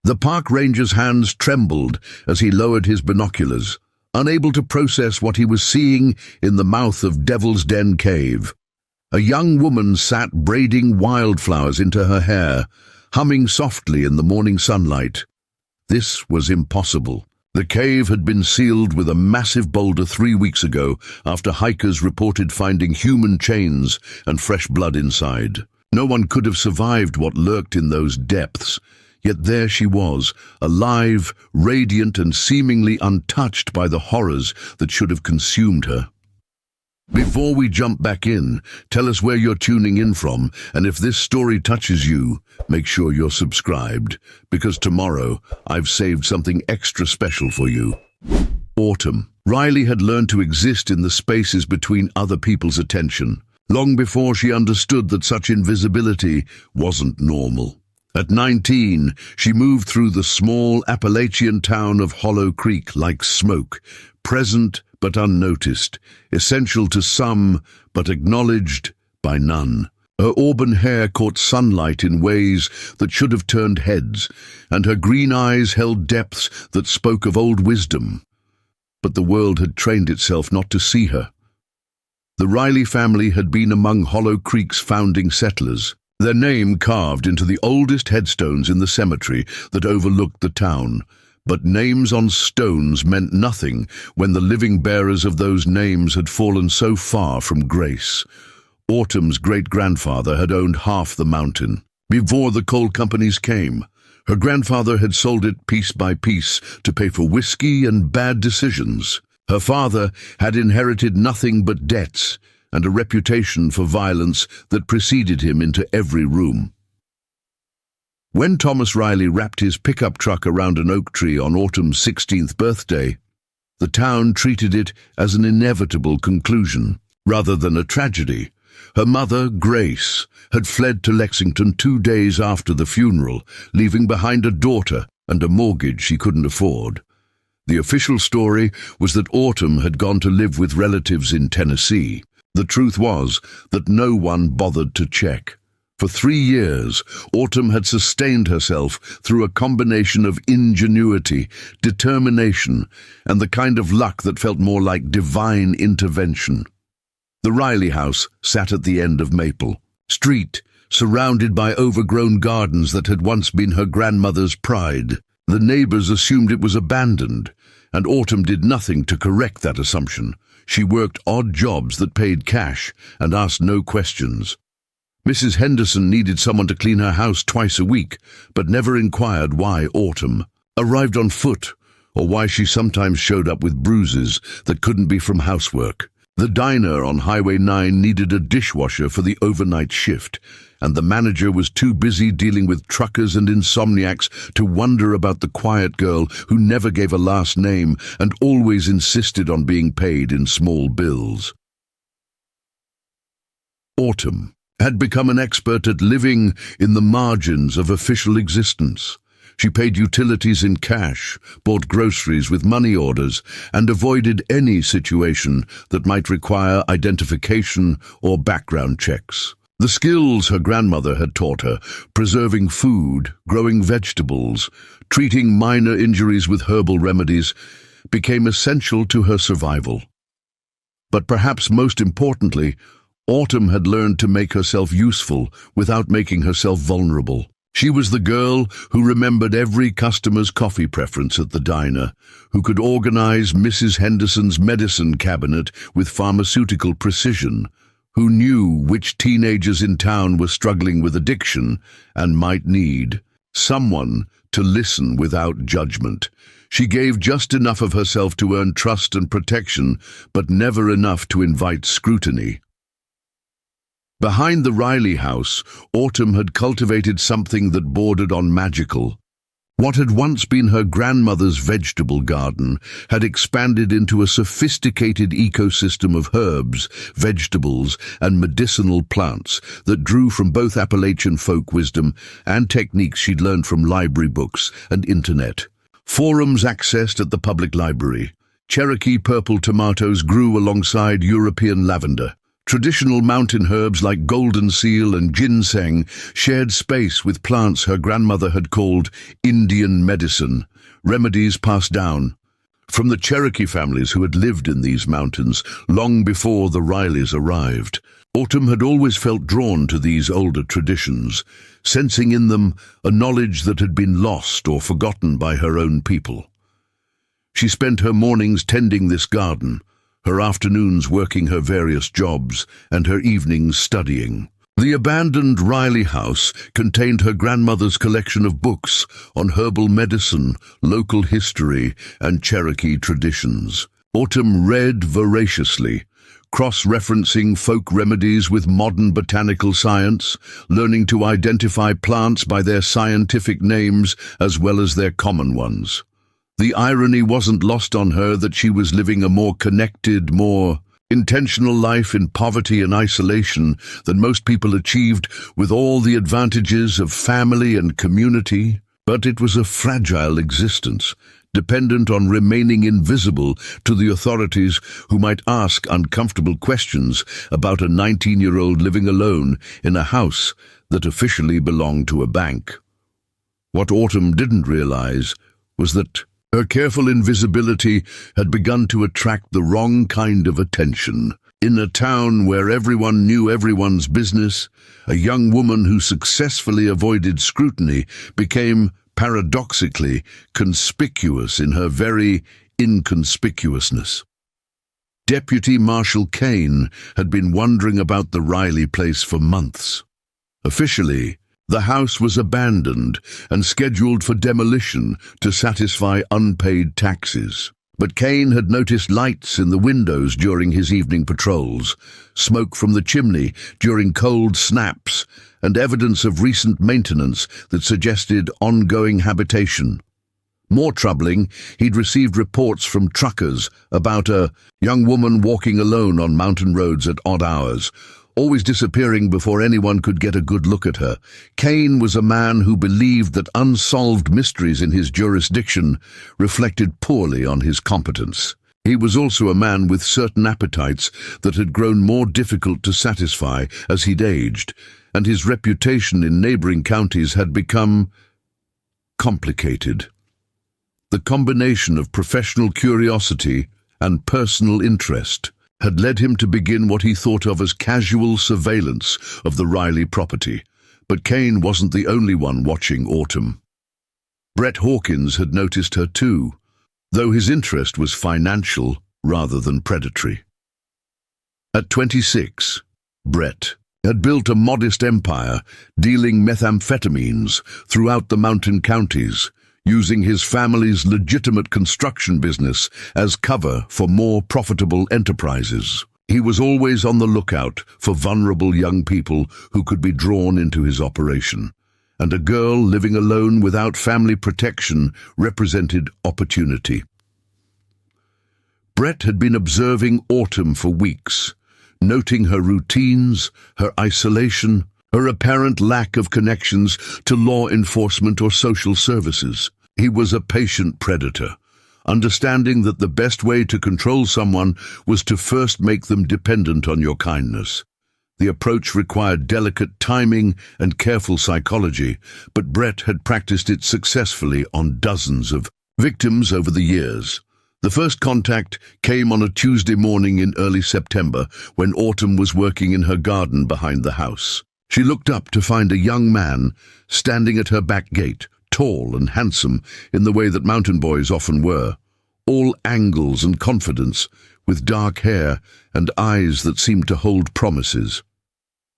The park ranger's hands trembled as he lowered his binoculars, unable to process what he was seeing in the mouth of Devil's Den Cave. A young woman sat braiding wildflowers into her hair, humming softly in the morning sunlight. This was impossible. The cave had been sealed with a massive boulder 3 weeks ago after hikers reported finding human chains and fresh blood inside. No one could have survived what lurked in those depths, yet there she was, alive, radiant and seemingly untouched by the horrors that should have consumed her. Before we jump back in, tell us where you're tuning in from, and if this story touches you, make sure you're subscribed, because tomorrow I've saved something extra special for you. Autumn. Riley had learned to exist in the spaces between other people's attention, long before she understood that such invisibility wasn't normal. At 19, she moved through the small Appalachian town of Hollow Creek like smoke, present but unnoticed, essential to some but acknowledged by none. Her auburn hair caught sunlight in ways that should have turned heads, and her green eyes held depths that spoke of old wisdom. But the world had trained itself not to see her. The Riley family had been among Hollow Creek's founding settlers, their name carved into the oldest headstones in the cemetery that overlooked the town. But names on stones meant nothing when the living bearers of those names had fallen so far from grace. Autumn's great-grandfather had owned half the mountain. Before the coal companies came, her grandfather had sold it piece by piece to pay for whiskey and bad decisions. Her father had inherited nothing but debts and a reputation for violence that preceded him into every room. When Thomas Riley wrapped his pickup truck around an oak tree on Autumn's 16th birthday, the town treated it as an inevitable conclusion, rather than a tragedy. Her mother, Grace, had fled to Lexington 2 days after the funeral, leaving behind a daughter and a mortgage she couldn't afford. The official story was that Autumn had gone to live with relatives in Tennessee. The truth was that no one bothered to check. For 3 years, Autumn had sustained herself through a combination of ingenuity, determination, and the kind of luck that felt more like divine intervention. The Riley house sat at the end of Maple Street, surrounded by overgrown gardens that had once been her grandmother's pride. The neighbors assumed it was abandoned, and Autumn did nothing to correct that assumption. She worked odd jobs that paid cash and asked no questions. Mrs. Henderson needed someone to clean her house twice a week, but never inquired why Autumn arrived on foot, or why she sometimes showed up with bruises that couldn't be from housework. The diner on Highway 9 needed a dishwasher for the overnight shift, and the manager was too busy dealing with truckers and insomniacs to wonder about the quiet girl who never gave a last name and always insisted on being paid in small bills. Autumn had become an expert at living in the margins of official existence. She paid utilities in cash, bought groceries with money orders, and avoided any situation that might require identification or background checks. The skills her grandmother had taught her, preserving food, growing vegetables, treating minor injuries with herbal remedies, became essential to her survival. But perhaps most importantly, Autumn had learned to make herself useful without making herself vulnerable. She was the girl who remembered every customer's coffee preference at the diner, who could organize Mrs. Henderson's medicine cabinet with pharmaceutical precision, who knew which teenagers in town were struggling with addiction and might need someone to listen without judgment. She gave just enough of herself to earn trust and protection, but never enough to invite scrutiny. Behind the Riley house, Autumn had cultivated something that bordered on magical. What had once been her grandmother's vegetable garden had expanded into a sophisticated ecosystem of herbs, vegetables, and medicinal plants that drew from both Appalachian folk wisdom and techniques she'd learned from library books and internet. Forums accessed at the public library. Cherokee purple tomatoes grew alongside European lavender. Traditional mountain herbs like golden seal and ginseng shared space with plants her grandmother had called Indian medicine, remedies passed down from the Cherokee families who had lived in these mountains long before the Rileys arrived. Autumn had always felt drawn to these older traditions, sensing in them a knowledge that had been lost or forgotten by her own people. She spent her mornings tending this garden, her afternoons working her various jobs, and her evenings studying. The abandoned Riley house contained her grandmother's collection of books on herbal medicine, local history, and Cherokee traditions. Autumn read voraciously, cross-referencing folk remedies with modern botanical science, learning to identify plants by their scientific names as well as their common ones. The irony wasn't lost on her that she was living a more connected, more intentional life in poverty and isolation than most people achieved, with all the advantages of family and community. But it was a fragile existence, dependent on remaining invisible to the authorities who might ask uncomfortable questions about a 19-year-old living alone in a house that officially belonged to a bank. What Autumn didn't realize was that her careful invisibility had begun to attract the wrong kind of attention. In a town where everyone knew everyone's business, a young woman who successfully avoided scrutiny became, paradoxically, conspicuous in her very inconspicuousness. Deputy Marshal Kane had been wondering about the Riley place for months. Officially, the house was abandoned and scheduled for demolition to satisfy unpaid taxes. But Kane had noticed lights in the windows during his evening patrols, smoke from the chimney during cold snaps, and evidence of recent maintenance that suggested ongoing habitation. More troubling, he'd received reports from truckers about a young woman walking alone on mountain roads at odd hours, always disappearing before anyone could get a good look at her. Kane was a man who believed that unsolved mysteries in his jurisdiction reflected poorly on his competence. He was also a man with certain appetites that had grown more difficult to satisfy as he'd aged, and his reputation in neighboring counties had become complicated. The combination of professional curiosity and personal interest had led him to begin what he thought of as casual surveillance of the Riley property. But Kane wasn't the only one watching Autumn. Brett Hawkins had noticed her too, though his interest was financial rather than predatory. At 26, Brett had built a modest empire dealing methamphetamines throughout the mountain counties, using his family's legitimate construction business as cover for more profitable enterprises. He was always on the lookout for vulnerable young people who could be drawn into his operation, and a girl living alone without family protection represented opportunity. Brett had been observing Autumn for weeks, noting her routines, her isolation, her apparent lack of connections to law enforcement or social services. He was a patient predator, understanding that the best way to control someone was to first make them dependent on your kindness. The approach required delicate timing and careful psychology, but Brett had practiced it successfully on dozens of victims over the years. The first contact came on a Tuesday morning in early September when Autumn was working in her garden behind the house. She looked up to find a young man standing at her back gate, tall and handsome in the way that mountain boys often were, all angles and confidence, with dark hair and eyes that seemed to hold promises.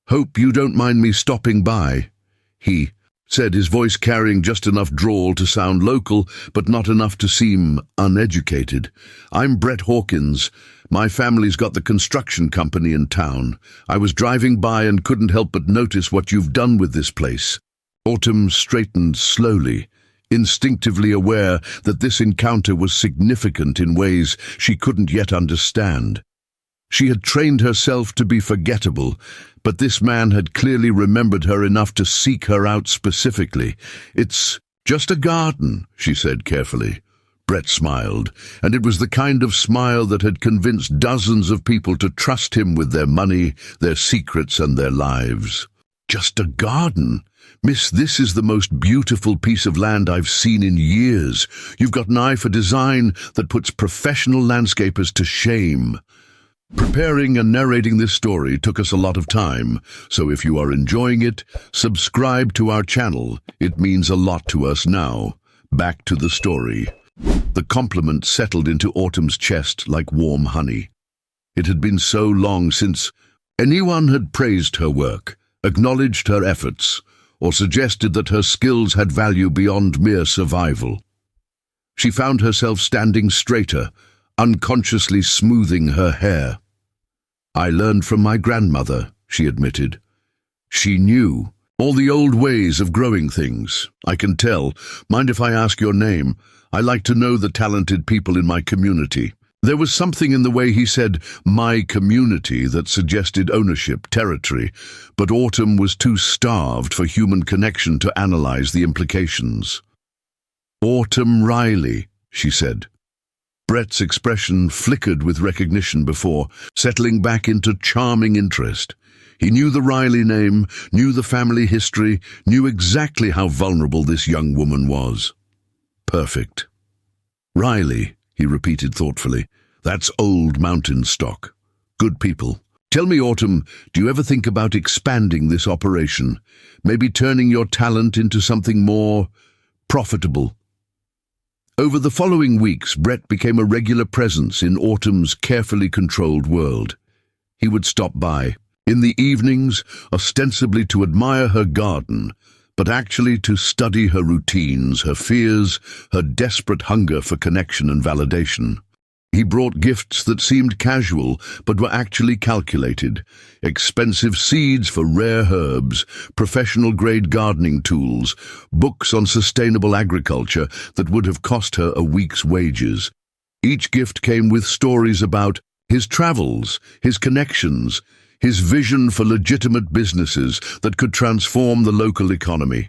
"Hope you don't mind me stopping by," he said, his voice carrying just enough drawl to sound local, but not enough to seem uneducated. "I'm Brett Hawkins. My family's got the construction company in town. I was driving by and couldn't help but notice what you've done with this place." Autumn straightened slowly, instinctively aware that this encounter was significant in ways she couldn't yet understand. She had trained herself to be forgettable, but this man had clearly remembered her enough to seek her out specifically. "It's just a garden," she said carefully. Brett smiled, and it was the kind of smile that had convinced dozens of people to trust him with their money, their secrets, and their lives. "Just a garden? Miss, this is the most beautiful piece of land I've seen in years. You've got an eye for design that puts professional landscapers to shame." Preparing and narrating this story took us a lot of time, so if you are enjoying it, subscribe to our channel. It means a lot to us now. Back to the story. The compliment settled into Autumn's chest like warm honey. It had been so long since anyone had praised her work, acknowledged her efforts, or suggested that her skills had value beyond mere survival. She found herself standing straighter, unconsciously smoothing her hair. "I learned from my grandmother," she admitted. "She knew all the old ways of growing things. I can tell. Mind if I ask your name? I like to know the talented people in my community." There was something in the way he said "my community" that suggested ownership, territory, but Autumn was too starved for human connection to analyze the implications. "Autumn Riley," she said. Brett's expression flickered with recognition before settling back into charming interest. He knew the Riley name, knew the family history, knew exactly how vulnerable this young woman was. "Perfect. Riley," he repeated thoughtfully. "That's old mountain stock. Good people. Tell me, Autumn, do you ever think about expanding this operation? Maybe turning your talent into something more profitable?" Over the following weeks, Brett became a regular presence in Autumn's carefully controlled world. He would stop by, in the evenings, ostensibly to admire her garden, but actually to study her routines, her fears, her desperate hunger for connection and validation. He brought gifts that seemed casual but were actually calculated: expensive seeds for rare herbs, professional-grade gardening tools, books on sustainable agriculture that would have cost her a week's wages. Each gift came with stories about his travels, his connections, his vision for legitimate businesses that could transform the local economy.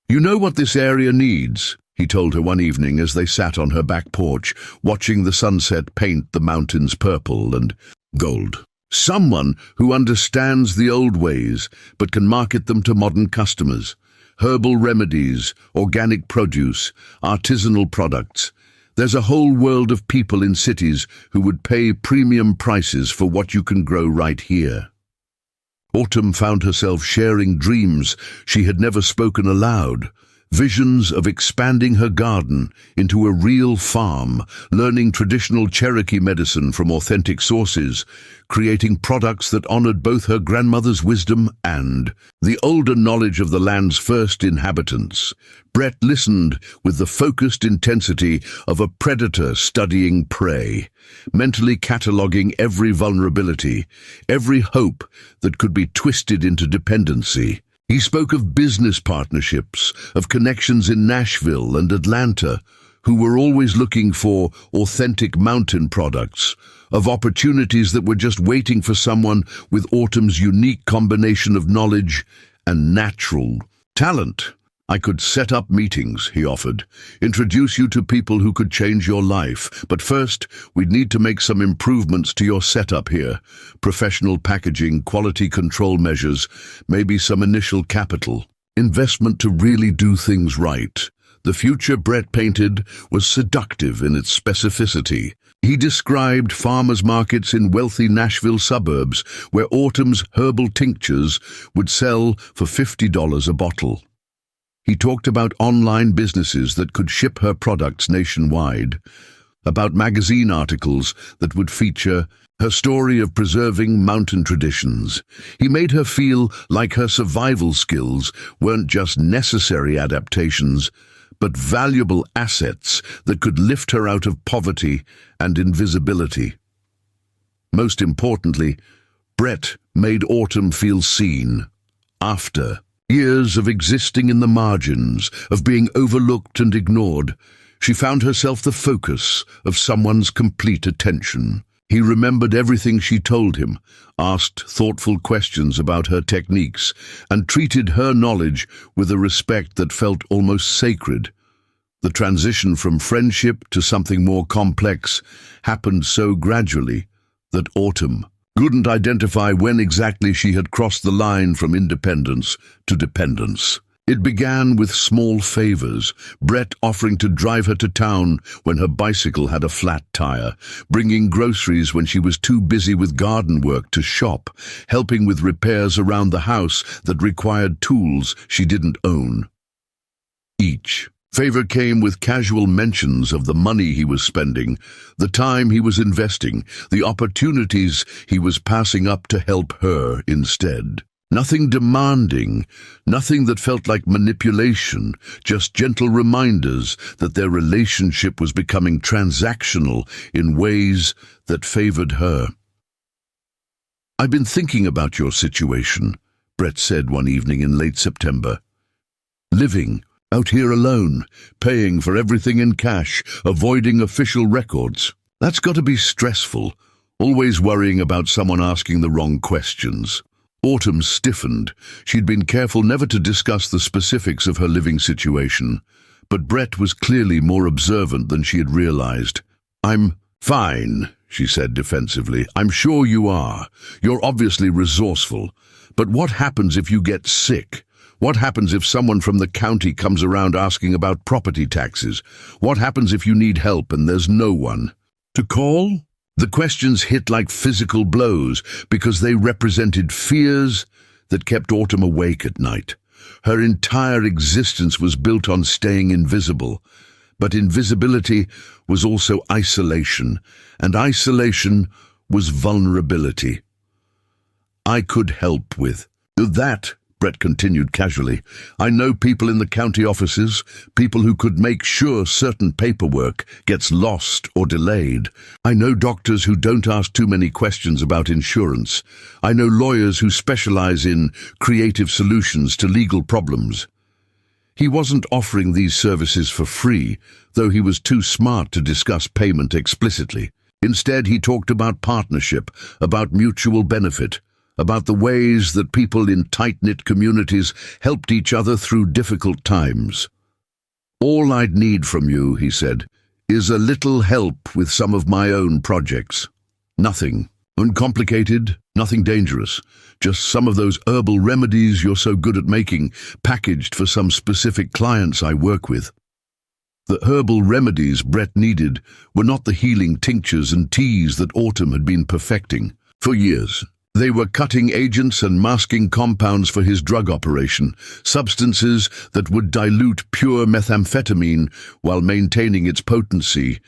"You know what this area needs," he told her one evening as they sat on her back porch, watching the sunset paint the mountains purple and gold. "Someone who understands the old ways, but can market them to modern customers. Herbal remedies, organic produce, artisanal products. There's a whole world of people in cities who would pay premium prices for what you can grow right here." Autumn found herself sharing dreams she had never spoken aloud. Visions of expanding her garden into a real farm, learning traditional Cherokee medicine from authentic sources, creating products that honored both her grandmother's wisdom and the older knowledge of the land's first inhabitants. Brett listened with the focused intensity of a predator studying prey, mentally cataloging every vulnerability, every hope that could be twisted into dependency. He spoke of business partnerships, of connections in Nashville and Atlanta, who were always looking for authentic mountain products, of opportunities that were just waiting for someone with Autumn's unique combination of knowledge and natural talent. "I could set up meetings," he offered, "introduce you to people who could change your life. But first, we'd need to make some improvements to your setup here. Professional packaging, quality control measures, maybe some initial capital. Investment to really do things right." The future Brett painted was seductive in its specificity. He described farmers' markets in wealthy Nashville suburbs where Autumn's herbal tinctures would sell for $50 a bottle. He talked about online businesses that could ship her products nationwide, about magazine articles that would feature her story of preserving mountain traditions. He made her feel like her survival skills weren't just necessary adaptations, but valuable assets that could lift her out of poverty and invisibility. Most importantly, Brett made Autumn feel seen. After years of existing in the margins, of being overlooked and ignored, she found herself the focus of someone's complete attention. He remembered everything she told him, asked thoughtful questions about her techniques, and treated her knowledge with a respect that felt almost sacred. The transition from friendship to something more complex happened so gradually that Autumn couldn't identify when exactly she had crossed the line from independence to dependence. It began with small favors, Brett offering to drive her to town when her bicycle had a flat tire, bringing groceries when she was too busy with garden work to shop, helping with repairs around the house that required tools she didn't own. Each favor came with casual mentions of the money he was spending, the time he was investing, the opportunities he was passing up to help her instead. Nothing demanding, nothing that felt like manipulation, just gentle reminders that their relationship was becoming transactional in ways that favored her. "I've been thinking about your situation," Brett said one evening in late September. "Living out here alone, paying for everything in cash, avoiding official records. That's got to be stressful, always worrying about someone asking the wrong questions." Autumn stiffened. She'd been careful never to discuss the specifics of her living situation, but Brett was clearly more observant than she had realized. "I'm fine," she said defensively. "I'm sure you are. You're obviously resourceful. But what happens if you get sick? What happens if someone from the county comes around asking about property taxes? What happens if you need help and there's no one to call?" The questions hit like physical blows because they represented fears that kept Autumn awake at night. Her entire existence was built on staying invisible, but invisibility was also isolation, and isolation was vulnerability. "I could help with that," Brett continued casually. "I know people in the county offices, people who could make sure certain paperwork gets lost or delayed. I know doctors who don't ask too many questions about insurance. I know lawyers who specialize in creative solutions to legal problems." He wasn't offering these services for free, though he was too smart to discuss payment explicitly. Instead, he talked about partnership, about mutual benefit, about the ways that people in tight-knit communities helped each other through difficult times. "All I'd need from you," he said, "is a little help with some of my own projects. Nothing uncomplicated, nothing dangerous, just some of those herbal remedies you're so good at making, packaged for some specific clients I work with." The herbal remedies Brett needed were not the healing tinctures and teas that Autumn had been perfecting for years. They were cutting agents and masking compounds for his drug operation, substances that would dilute pure methamphetamine while maintaining its potency,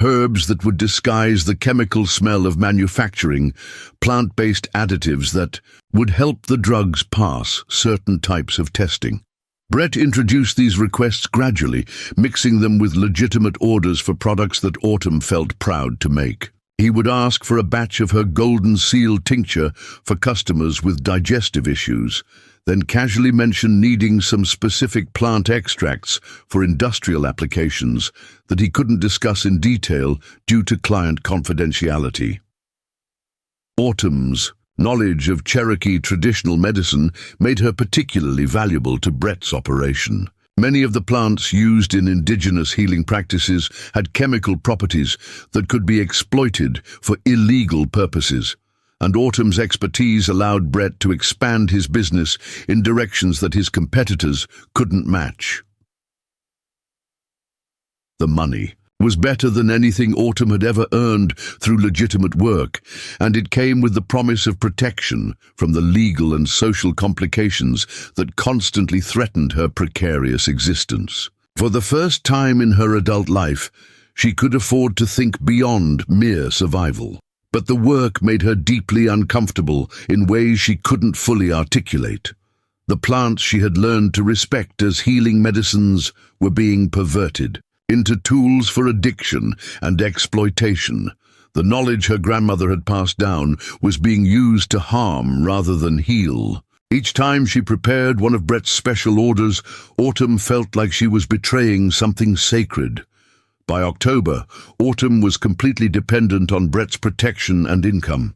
herbs that would disguise the chemical smell of manufacturing, plant-based additives that would help the drugs pass certain types of testing. Brett introduced these requests gradually, mixing them with legitimate orders for products that Autumn felt proud to make. He would ask for a batch of her golden seal tincture for customers with digestive issues, then casually mention needing some specific plant extracts for industrial applications that he couldn't discuss in detail due to client confidentiality. Autumn's knowledge of Cherokee traditional medicine made her particularly valuable to Brett's operation. Many of the plants used in indigenous healing practices had chemical properties that could be exploited for illegal purposes, and Autumn's expertise allowed Brett to expand his business in directions that his competitors couldn't match. The money was better than anything Autumn had ever earned through legitimate work, and it came with the promise of protection from the legal and social complications that constantly threatened her precarious existence. For the first time in her adult life, she could afford to think beyond mere survival. But the work made her deeply uncomfortable in ways she couldn't fully articulate. The plants she had learned to respect as healing medicines were being perverted into tools for addiction and exploitation. The knowledge her grandmother had passed down was being used to harm rather than heal. Each time she prepared one of Brett's special orders, Autumn felt like she was betraying something sacred. By October, Autumn was completely dependent on Brett's protection and income.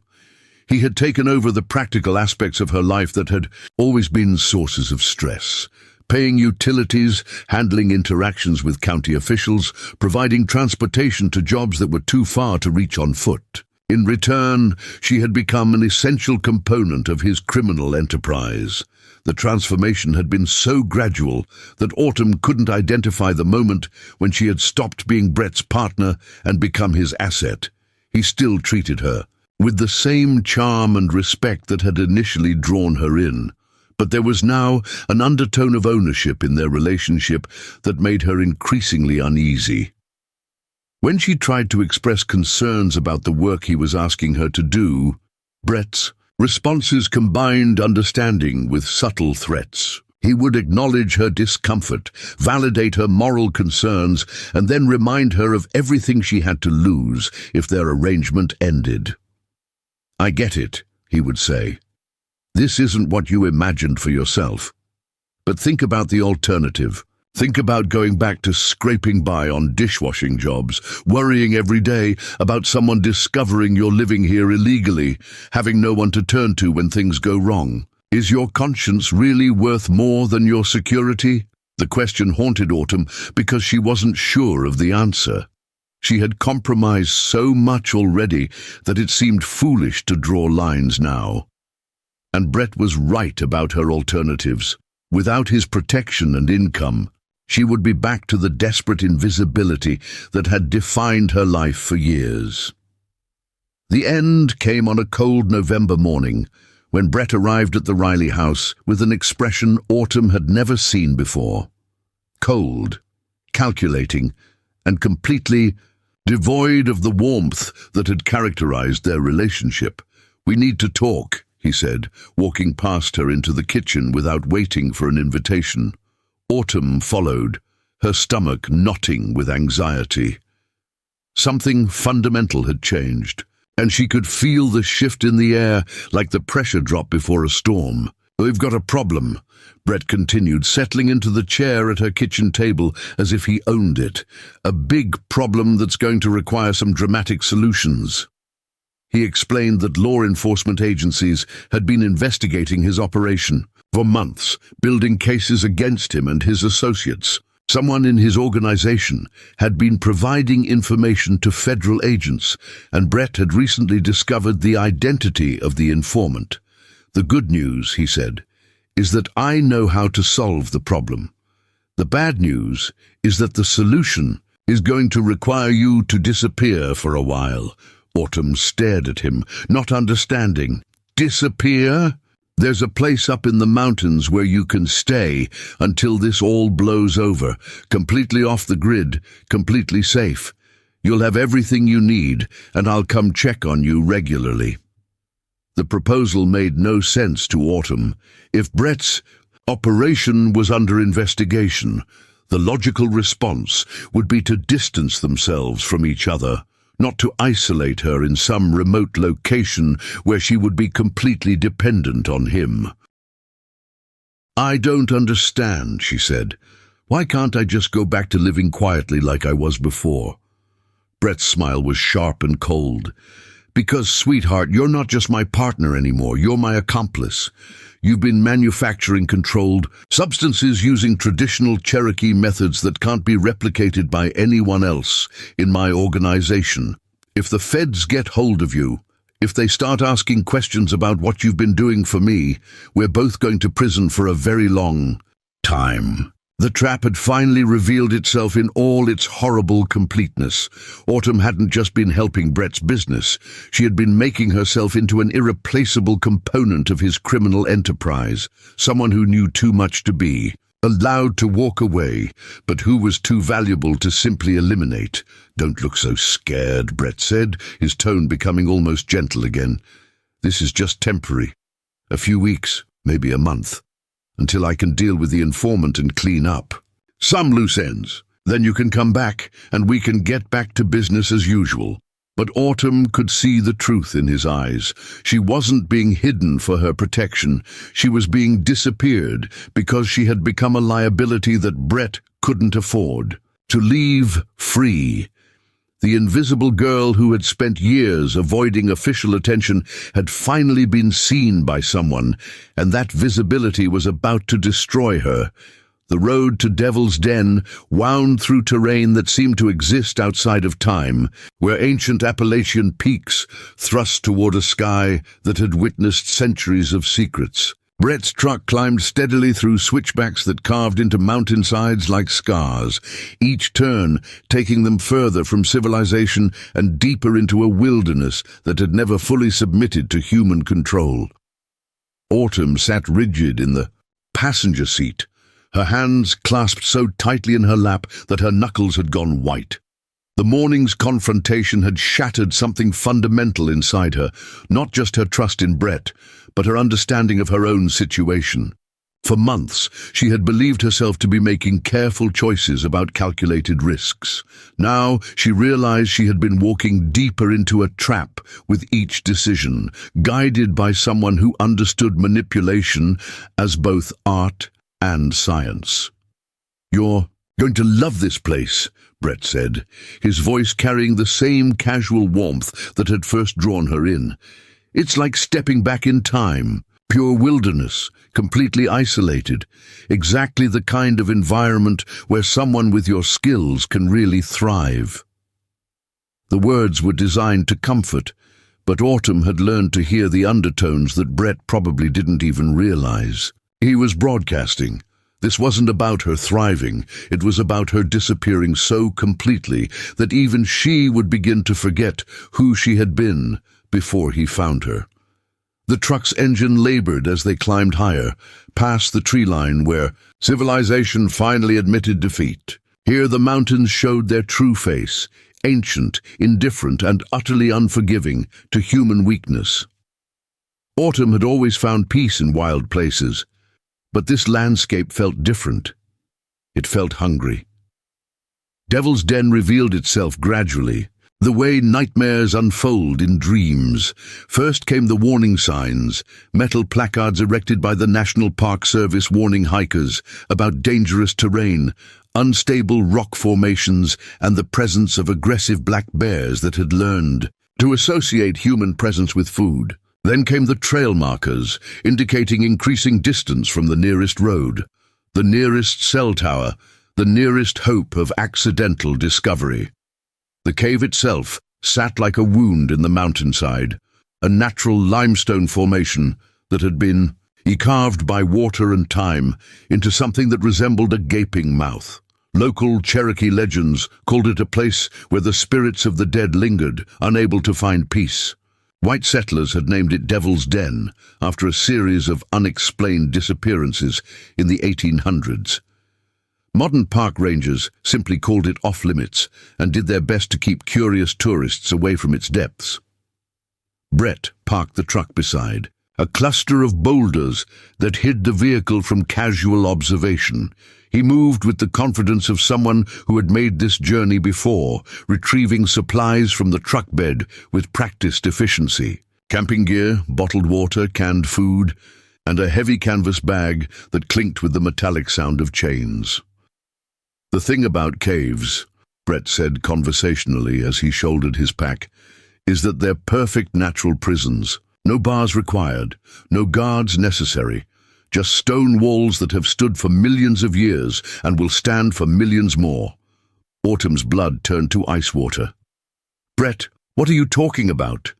He had taken over the practical aspects of her life that had always been sources of stress. paying utilities, handling interactions with county officials, providing transportation to jobs that were too far to reach on foot. In return, she had become an essential component of his criminal enterprise. The transformation had been so gradual that Autumn couldn't identify the moment when she had stopped being Brett's partner and become his asset. He still treated her with the same charm and respect that had initially drawn her in. But there was now an undertone of ownership in their relationship that made her increasingly uneasy. When she tried to express concerns about the work he was asking her to do, Brett's responses combined understanding with subtle threats. He would acknowledge her discomfort, validate her moral concerns, and then remind her of everything she had to lose if their arrangement ended. "I get it," he would say. "This isn't what you imagined for yourself. But think about the alternative. Think about going back to scraping by on dishwashing jobs, worrying every day about someone discovering you're living here illegally, having no one to turn to when things go wrong. Is your conscience really worth more than your security?" The question haunted Autumn because she wasn't sure of the answer. She had compromised so much already that it seemed foolish to draw lines now. And Brett was right about her alternatives. Without his protection and income, she would be back to the desperate invisibility that had defined her life for years. The end came on a cold November morning, when Brett arrived at the Riley house with an expression Autumn had never seen before. Cold, calculating, and completely devoid of the warmth that had characterized their relationship. "We need to talk," he said, walking past her into the kitchen without waiting for an invitation. Autumn followed, her stomach knotting with anxiety. Something fundamental had changed, and she could feel the shift in the air like the pressure drop before a storm. "We've got a problem," Brett continued, settling into the chair at her kitchen table as if he owned it. "A big problem that's going to require some dramatic solutions." He explained that law enforcement agencies had been investigating his operation for months, building cases against him and his associates. Someone in his organization had been providing information to federal agents, and Brett had recently discovered the identity of the informant. "The good news," he said, "is that I know how to solve the problem. The bad news is that the solution is going to require you to disappear for a while." Autumn stared at him, not understanding. "Disappear? There's a place up in the mountains where you can stay until this all blows over, completely off the grid, completely safe. You'll have everything you need, and I'll come check on you regularly." The proposal made no sense to Autumn. If Brett's operation was under investigation, the logical response would be to distance themselves from each other, not to isolate her in some remote location where she would be completely dependent on him. "I don't understand," she said. "Why can't I just go back to living quietly like I was before?" Brett's smile was sharp and cold. "Because, sweetheart, you're not just my partner anymore, you're my accomplice. You've been manufacturing controlled substances using traditional Cherokee methods that can't be replicated by anyone else in my organization. If the feds get hold of you, if they start asking questions about what you've been doing for me, we're both going to prison for a very long time." The trap had finally revealed itself in all its horrible completeness. Autumn hadn't just been helping Brett's business. She had been making herself into an irreplaceable component of his criminal enterprise, someone who knew too much to be allowed to walk away, but who was too valuable to simply eliminate. "Don't look so scared," Brett said, his tone becoming almost gentle again. "This is just temporary. A few weeks, maybe a month, until I can deal with the informant and clean up. Some loose ends. Then you can come back, and we can get back to business as usual." But Autumn could see the truth in his eyes. She wasn't being hidden for her protection. She was being disappeared because she had become a liability that Brett couldn't afford. To leave free. The invisible girl who had spent years avoiding official attention had finally been seen by someone, and that visibility was about to destroy her. The road to Devil's Den wound through terrain that seemed to exist outside of time, where ancient Appalachian peaks thrust toward a sky that had witnessed centuries of secrets. Brett's truck climbed steadily through switchbacks that carved into mountainsides like scars, each turn taking them further from civilization and deeper into a wilderness that had never fully submitted to human control. Autumn sat rigid in the passenger seat, her hands clasped so tightly in her lap that her knuckles had gone white. The morning's confrontation had shattered something fundamental inside her, not just her trust in Brett, but her understanding of her own situation. For months, she had believed herself to be making careful choices about calculated risks. Now, she realized she had been walking deeper into a trap with each decision, guided by someone who understood manipulation as both art and science. "You're going to love this place," Brett said, his voice carrying the same casual warmth that had first drawn her in. "It's like stepping back in time, pure wilderness, completely isolated, exactly the kind of environment where someone with your skills can really thrive." The words were designed to comfort, but Autumn had learned to hear the undertones that Brett probably didn't even realize. He was broadcasting. This wasn't about her thriving, it was about her disappearing so completely that even she would begin to forget who she had been before he found her. The truck's engine labored as they climbed higher, past the tree line where civilization finally admitted defeat. Here the mountains showed their true face, ancient, indifferent, and utterly unforgiving to human weakness. Autumn had always found peace in wild places, but this landscape felt different. It felt hungry. Devil's Den revealed itself gradually, the way nightmares unfold in dreams. First came the warning signs, metal placards erected by the National Park Service warning hikers about dangerous terrain, unstable rock formations, and the presence of aggressive black bears that had learned to associate human presence with food. Then came the trail markers, indicating increasing distance from the nearest road, the nearest cell tower, the nearest hope of accidental discovery. The cave itself sat like a wound in the mountainside, a natural limestone formation that had been carved by water and time into something that resembled a gaping mouth. Local Cherokee legends called it a place where the spirits of the dead lingered, unable to find peace. White settlers had named it Devil's Den after a series of unexplained disappearances in the 1800s. Modern park rangers simply called it off-limits and did their best to keep curious tourists away from its depths. Brett parked the truck beside a cluster of boulders that hid the vehicle from casual observation. He moved with the confidence of someone who had made this journey before, retrieving supplies from the truck bed with practiced efficiency. Camping gear, bottled water, canned food, and a heavy canvas bag that clinked with the metallic sound of chains. "The thing about caves," Brett said conversationally as he shouldered his pack, "is that they're perfect natural prisons. No bars required, no guards necessary. Just stone walls that have stood for millions of years and will stand for millions more." Autumn's blood turned to ice water. "Brett, what are you talking about?"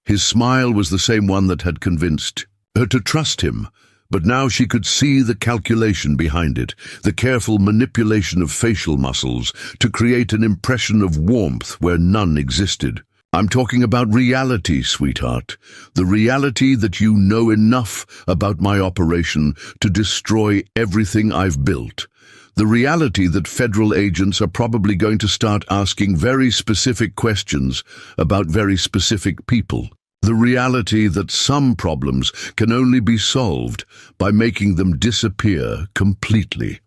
His smile was the same one that had convinced her to trust him, but now she could see the calculation behind it, the careful manipulation of facial muscles to create an impression of warmth where none existed. "I'm talking about reality, sweetheart. The reality that you know enough about my operation to destroy everything I've built. The reality that federal agents are probably going to start asking very specific questions about very specific people. The reality that some problems can only be solved by making them disappear completely."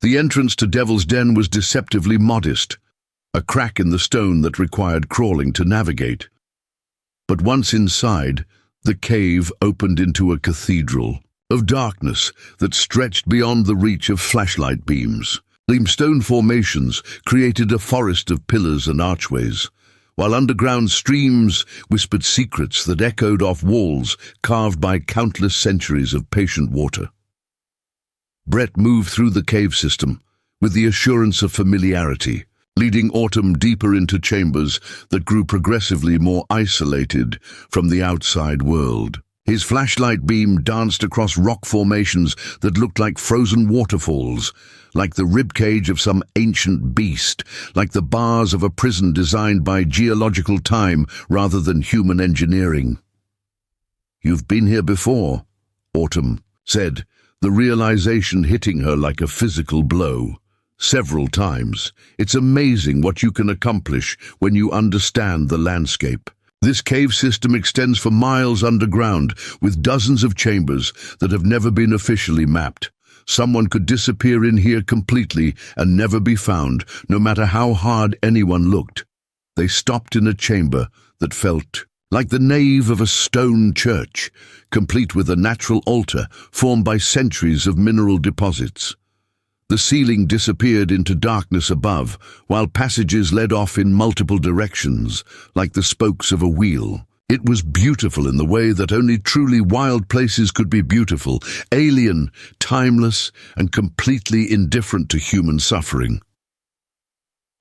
The entrance to Devil's Den was deceptively modest, a crack in the stone that required crawling to navigate. But once inside, the cave opened into a cathedral of darkness that stretched beyond the reach of flashlight beams. Limestone formations created a forest of pillars and archways, while underground streams whispered secrets that echoed off walls carved by countless centuries of patient water. Brett moved through the cave system with the assurance of familiarity, leading Autumn deeper into chambers that grew progressively more isolated from the outside world. His flashlight beam danced across rock formations that looked like frozen waterfalls, like the ribcage of some ancient beast, like the bars of a prison designed by geological time rather than human engineering. "You've been here before," Autumn said, the realization hitting her like a physical blow. "Several times. It's amazing what you can accomplish when you understand the landscape. This cave system extends for miles underground, with dozens of chambers that have never been officially mapped. Someone could disappear in here completely and never be found, no matter how hard anyone looked." They stopped in a chamber that felt like the nave of a stone church, complete with a natural altar formed by centuries of mineral deposits. The ceiling disappeared into darkness above, while passages led off in multiple directions, like the spokes of a wheel. It was beautiful in the way that only truly wild places could be beautiful, alien, timeless, and completely indifferent to human suffering.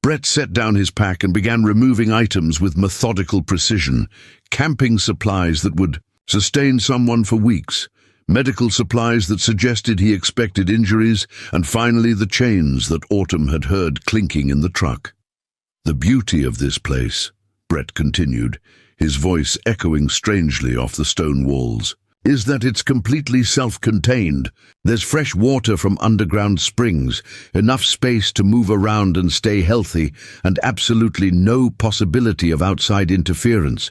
Brett set down his pack and began removing items with methodical precision, camping supplies that would sustain someone for weeks, medical supplies that suggested he expected injuries, and finally the chains that Autumn had heard clinking in the truck. "The beauty of this place," Brett continued, his voice echoing strangely off the stone walls, "is that it's completely self-contained. There's fresh water from underground springs, enough space to move around and stay healthy, and absolutely no possibility of outside interference.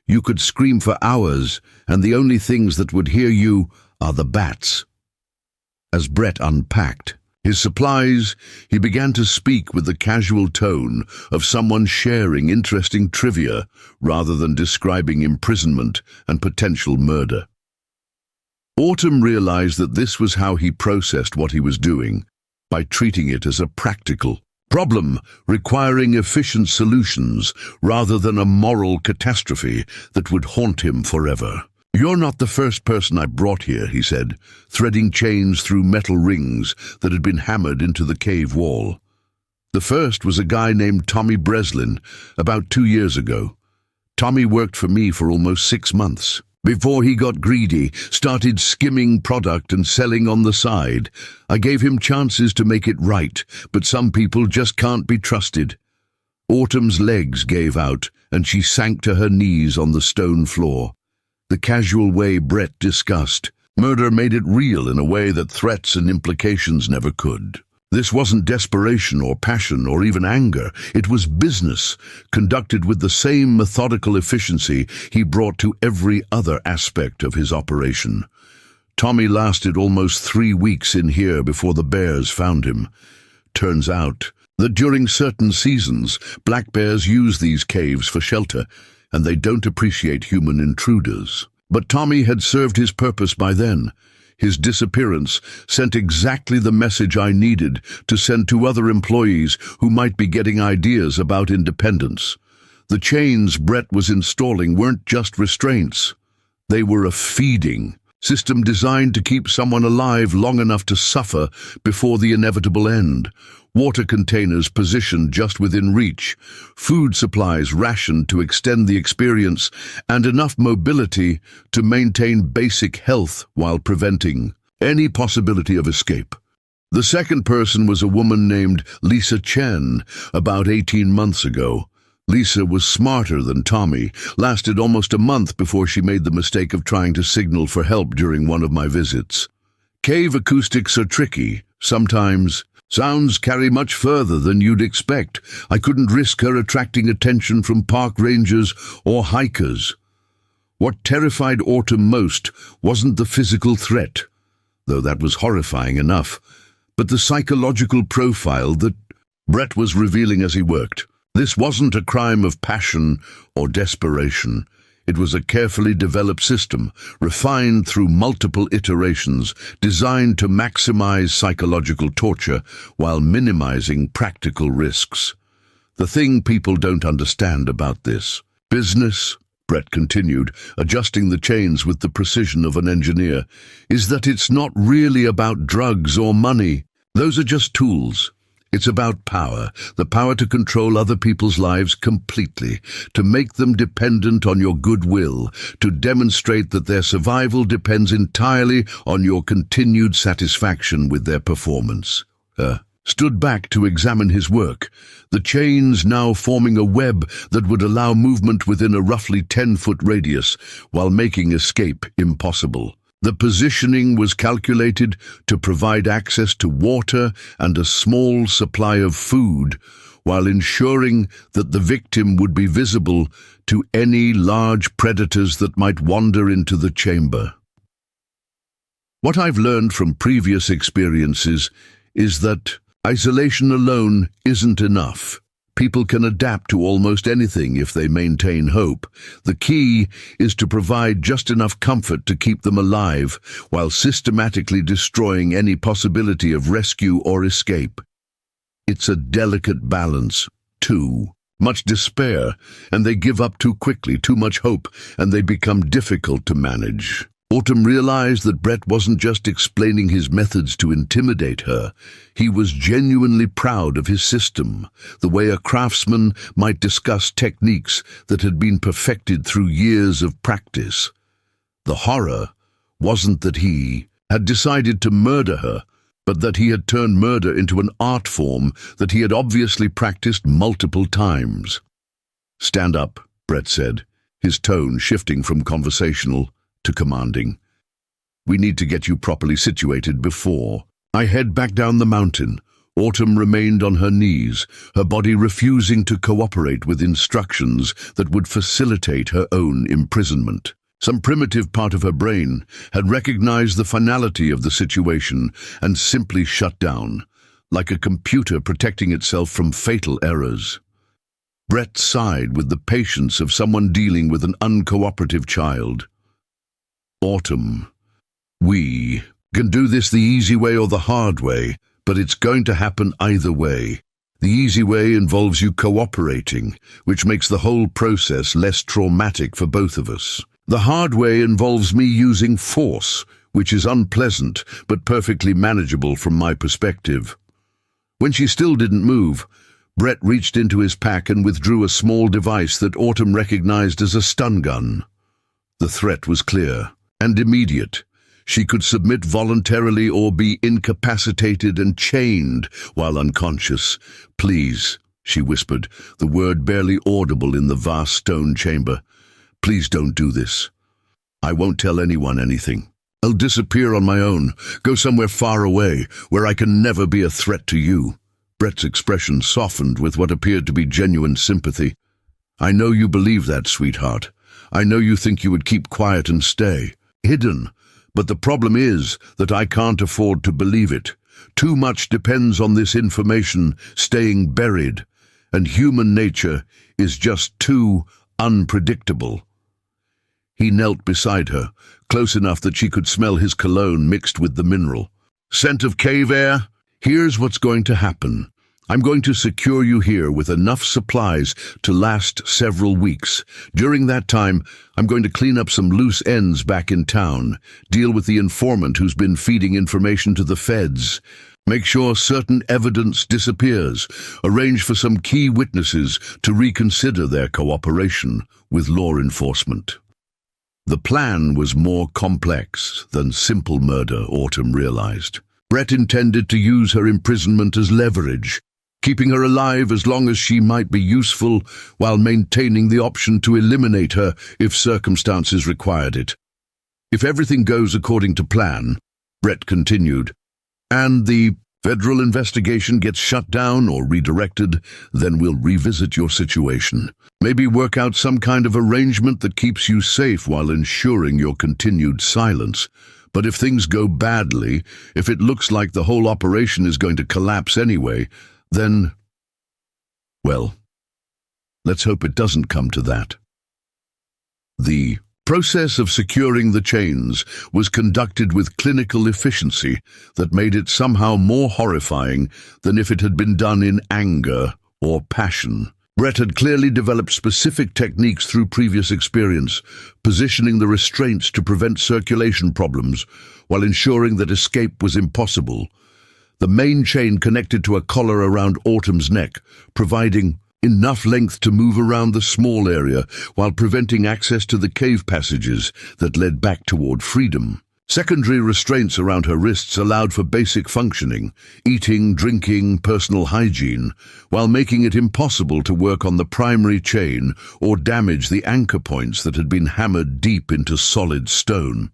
You could scream for hours, and the only things that would hear you are the bats." As Brett unpacked his supplies, he began to speak with the casual tone of someone sharing interesting trivia rather than describing imprisonment and potential murder. Autumn realized that this was how he processed what he was doing, by treating it as a practical problem requiring efficient solutions rather than a moral catastrophe that would haunt him forever. "You're not the first person I brought here," he said, threading chains through metal rings that had been hammered into the cave wall. "The first was a guy named Tommy Breslin, about 2 years ago. Tommy worked for me for almost 6 months. Before he got greedy, started skimming product and selling on the side. I gave him chances to make it right, but some people just can't be trusted." Autumn's legs gave out, and she sank to her knees on the stone floor. The casual way Brett discussed murder made it real in a way that threats and implications never could. This wasn't desperation or passion or even anger. It was business, conducted with the same methodical efficiency he brought to every other aspect of his operation. Tommy lasted almost 3 weeks in here before the bears found him. Turns out that during certain seasons, black bears use these caves for shelter, and they don't appreciate human intruders. But Tommy had served his purpose by then. His disappearance sent exactly the message I needed to send to other employees who might be getting ideas about independence. The chains Brett was installing weren't just restraints. They were a feeding system designed to keep someone alive long enough to suffer before the inevitable end. Water containers positioned just within reach, food supplies rationed to extend the experience, and enough mobility to maintain basic health while preventing any possibility of escape. The second person was a woman named Lisa Chen, about 18 months ago. Lisa was smarter than Tommy, lasted almost a month before she made the mistake of trying to signal for help during one of my visits. Cave acoustics are tricky. Sometimes sounds carry much further than you'd expect. I couldn't risk her attracting attention from park rangers or hikers. What terrified Autumn most wasn't the physical threat, though that was horrifying enough, but the psychological profile that Brett was revealing as he worked. This wasn't a crime of passion or desperation. It was a carefully developed system, refined through multiple iterations, designed to maximize psychological torture while minimizing practical risks. The thing people don't understand about this: business Brett continued, adjusting the chains with the precision of an engineer, is that it's not really about drugs or money. Those are just tools. It's about power, the power to control other people's lives completely, to make them dependent on your goodwill, to demonstrate that their survival depends entirely on your continued satisfaction with their performance. Stood back to examine his work, the chains now forming a web that would allow movement within a roughly 10-foot radius, while making escape impossible. The positioning was calculated to provide access to water and a small supply of food, while ensuring that the victim would be visible to any large predators that might wander into the chamber. What I've learned from previous experiences is that isolation alone isn't enough. People can adapt to almost anything if they maintain hope. The key is to provide just enough comfort to keep them alive, while systematically destroying any possibility of rescue or escape. It's a delicate balance. Too much despair, and they give up too quickly. Too much hope, and they become difficult to manage. Autumn realized that Brett wasn't just explaining his methods to intimidate her. He was genuinely proud of his system, the way a craftsman might discuss techniques that had been perfected through years of practice. The horror wasn't that he had decided to murder her, but that he had turned murder into an art form that he had obviously practiced multiple times. "Stand up," Brett said, his tone shifting from conversational to commanding. "We need to get you properly situated before I head back down the mountain." Autumn remained on her knees, her body refusing to cooperate with instructions that would facilitate her own imprisonment. Some primitive part of her brain had recognized the finality of the situation and simply shut down, like a computer protecting itself from fatal errors. Brett sighed with the patience of someone dealing with an uncooperative child. "Autumn, we can do this the easy way or the hard way, but it's going to happen either way. The easy way involves you cooperating, which makes the whole process less traumatic for both of us. The hard way involves me using force, which is unpleasant but perfectly manageable from my perspective." When she still didn't move, Brett reached into his pack and withdrew a small device that Autumn recognized as a stun gun. The threat was clear and immediate. She could submit voluntarily or be incapacitated and chained while unconscious. "Please," she whispered, the word barely audible in the vast stone chamber. "Please don't do this. I won't tell anyone anything. I'll disappear on my own, go somewhere far away, where I can never be a threat to you." Brett's expression softened with what appeared to be genuine sympathy. "I know you believe that, sweetheart. I know you think you would keep quiet and stay hidden, but the problem is that I can't afford to believe it. Too much depends on this information staying buried, and human nature is just too unpredictable." He knelt beside her, close enough that she could smell his cologne mixed with the mineral scent of cave air. "Here's what's going to happen. I'm going to secure you here with enough supplies to last several weeks. During that time, I'm going to clean up some loose ends back in town, deal with the informant who's been feeding information to the feds, make sure certain evidence disappears, arrange for some key witnesses to reconsider their cooperation with law enforcement." The plan was more complex than simple murder, Autumn realized. Brett intended to use her imprisonment as leverage, keeping her alive as long as she might be useful while maintaining the option to eliminate her if circumstances required it. "If everything goes according to plan," Brett continued, "and the federal investigation gets shut down or redirected, then we'll revisit your situation. Maybe work out some kind of arrangement that keeps you safe while ensuring your continued silence. But if things go badly, if it looks like the whole operation is going to collapse anyway, then, well, let's hope it doesn't come to that." The process of securing the chains was conducted with clinical efficiency that made it somehow more horrifying than if it had been done in anger or passion. Brett had clearly developed specific techniques through previous experience, positioning the restraints to prevent circulation problems while ensuring that escape was impossible. The main chain connected to a collar around Autumn's neck, providing enough length to move around the small area while preventing access to the cave passages that led back toward freedom. Secondary restraints around her wrists allowed for basic functioning, eating, drinking, personal hygiene, while making it impossible to work on the primary chain or damage the anchor points that had been hammered deep into solid stone.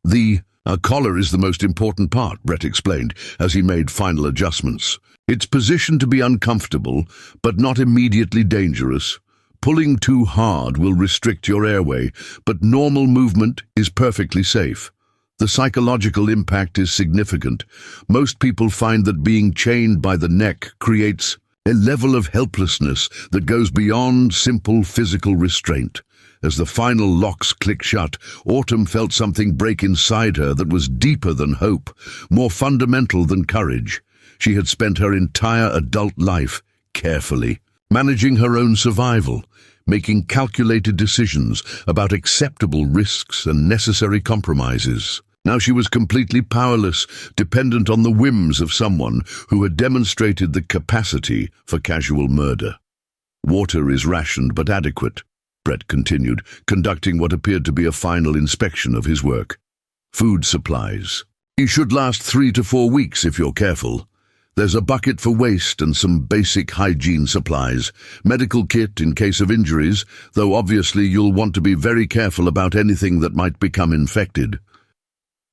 The collar is the most important part, Brett explained as he made final adjustments. It's positioned to be uncomfortable, but not immediately dangerous. Pulling too hard will restrict your airway, but normal movement is perfectly safe. The psychological impact is significant. Most people find that being chained by the neck creates a level of helplessness that goes beyond simple physical restraint. As the final locks click shut, Autumn felt something break inside her that was deeper than hope, more fundamental than courage. She had spent her entire adult life carefully, managing her own survival, making calculated decisions about acceptable risks and necessary compromises. Now she was completely powerless, dependent on the whims of someone who had demonstrated the capacity for casual murder. Water is rationed but adequate, Brett continued, conducting what appeared to be a final inspection of his work. Food supplies. You should last 3 to 4 weeks if you're careful. There's a bucket for waste and some basic hygiene supplies, medical kit in case of injuries, though obviously you'll want to be very careful about anything that might become infected.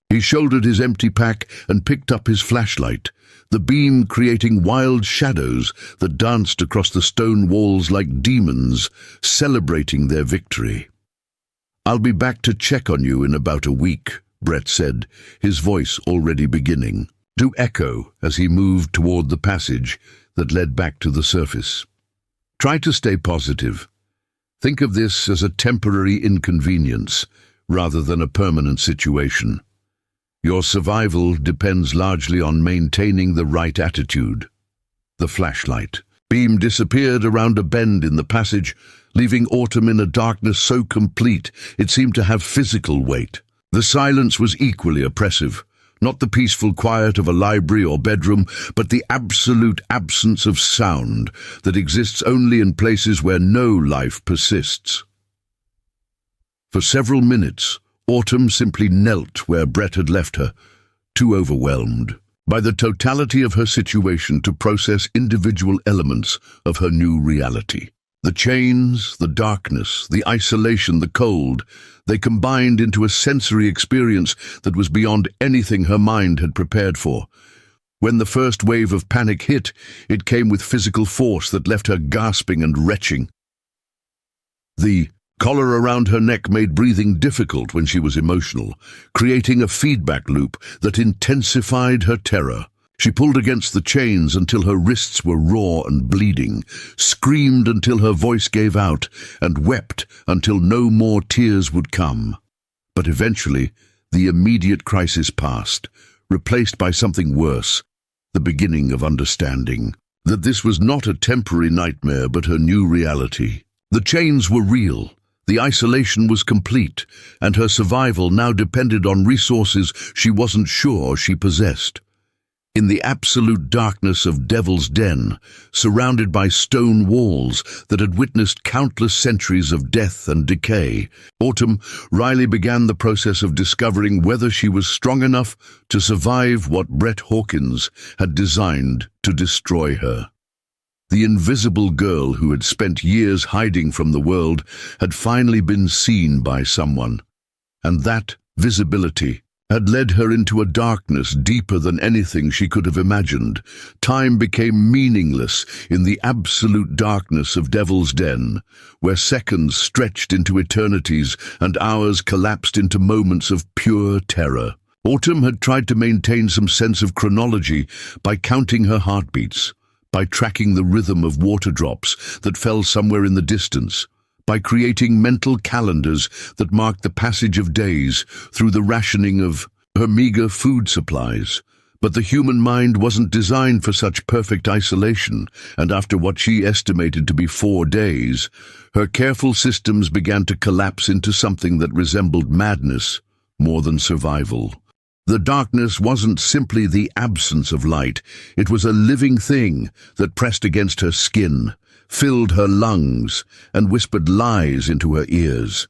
He shouldered his empty pack and picked up his flashlight, the beam creating wild shadows that danced across the stone walls like demons, celebrating their victory. "I'll be back to check on you in about a week," Brett said, his voice already beginning to echo as he moved toward the passage that led back to the surface. "Try to stay positive. Think of this as a temporary inconvenience rather than a permanent situation. Your survival depends largely on maintaining the right attitude." The flashlight beam disappeared around a bend in the passage, leaving Autumn in a darkness so complete it seemed to have physical weight. The silence was equally oppressive. Not the peaceful quiet of a library or bedroom, but the absolute absence of sound that exists only in places where no life persists. For several minutes, Autumn simply knelt where Brett had left her, too overwhelmed by the totality of her situation to process individual elements of her new reality. The chains, the darkness, the isolation, the cold, they combined into a sensory experience that was beyond anything her mind had prepared for. When the first wave of panic hit, it came with physical force that left her gasping and retching. The collar around her neck made breathing difficult when she was emotional, creating a feedback loop that intensified her terror. She pulled against the chains until her wrists were raw and bleeding, screamed until her voice gave out, and wept until no more tears would come. But eventually, the immediate crisis passed, replaced by something worse, the beginning of understanding that this was not a temporary nightmare but her new reality. The chains were real. The isolation was complete, and her survival now depended on resources she wasn't sure she possessed. In the absolute darkness of Devil's Den, surrounded by stone walls that had witnessed countless centuries of death and decay, Autumn Riley began the process of discovering whether she was strong enough to survive what Brett Hawkins had designed to destroy her. The invisible girl who had spent years hiding from the world had finally been seen by someone, and that visibility had led her into a darkness deeper than anything she could have imagined. Time became meaningless in the absolute darkness of Devil's Den, where seconds stretched into eternities and hours collapsed into moments of pure terror. Autumn had tried to maintain some sense of chronology by counting her heartbeats, by tracking the rhythm of water drops that fell somewhere in the distance, by creating mental calendars that marked the passage of days through the rationing of her meager food supplies. But the human mind wasn't designed for such perfect isolation, and after what she estimated to be 4 days, her careful systems began to collapse into something that resembled madness more than survival. The darkness wasn't simply the absence of light, it was a living thing that pressed against her skin, filled her lungs, and whispered lies into her ears.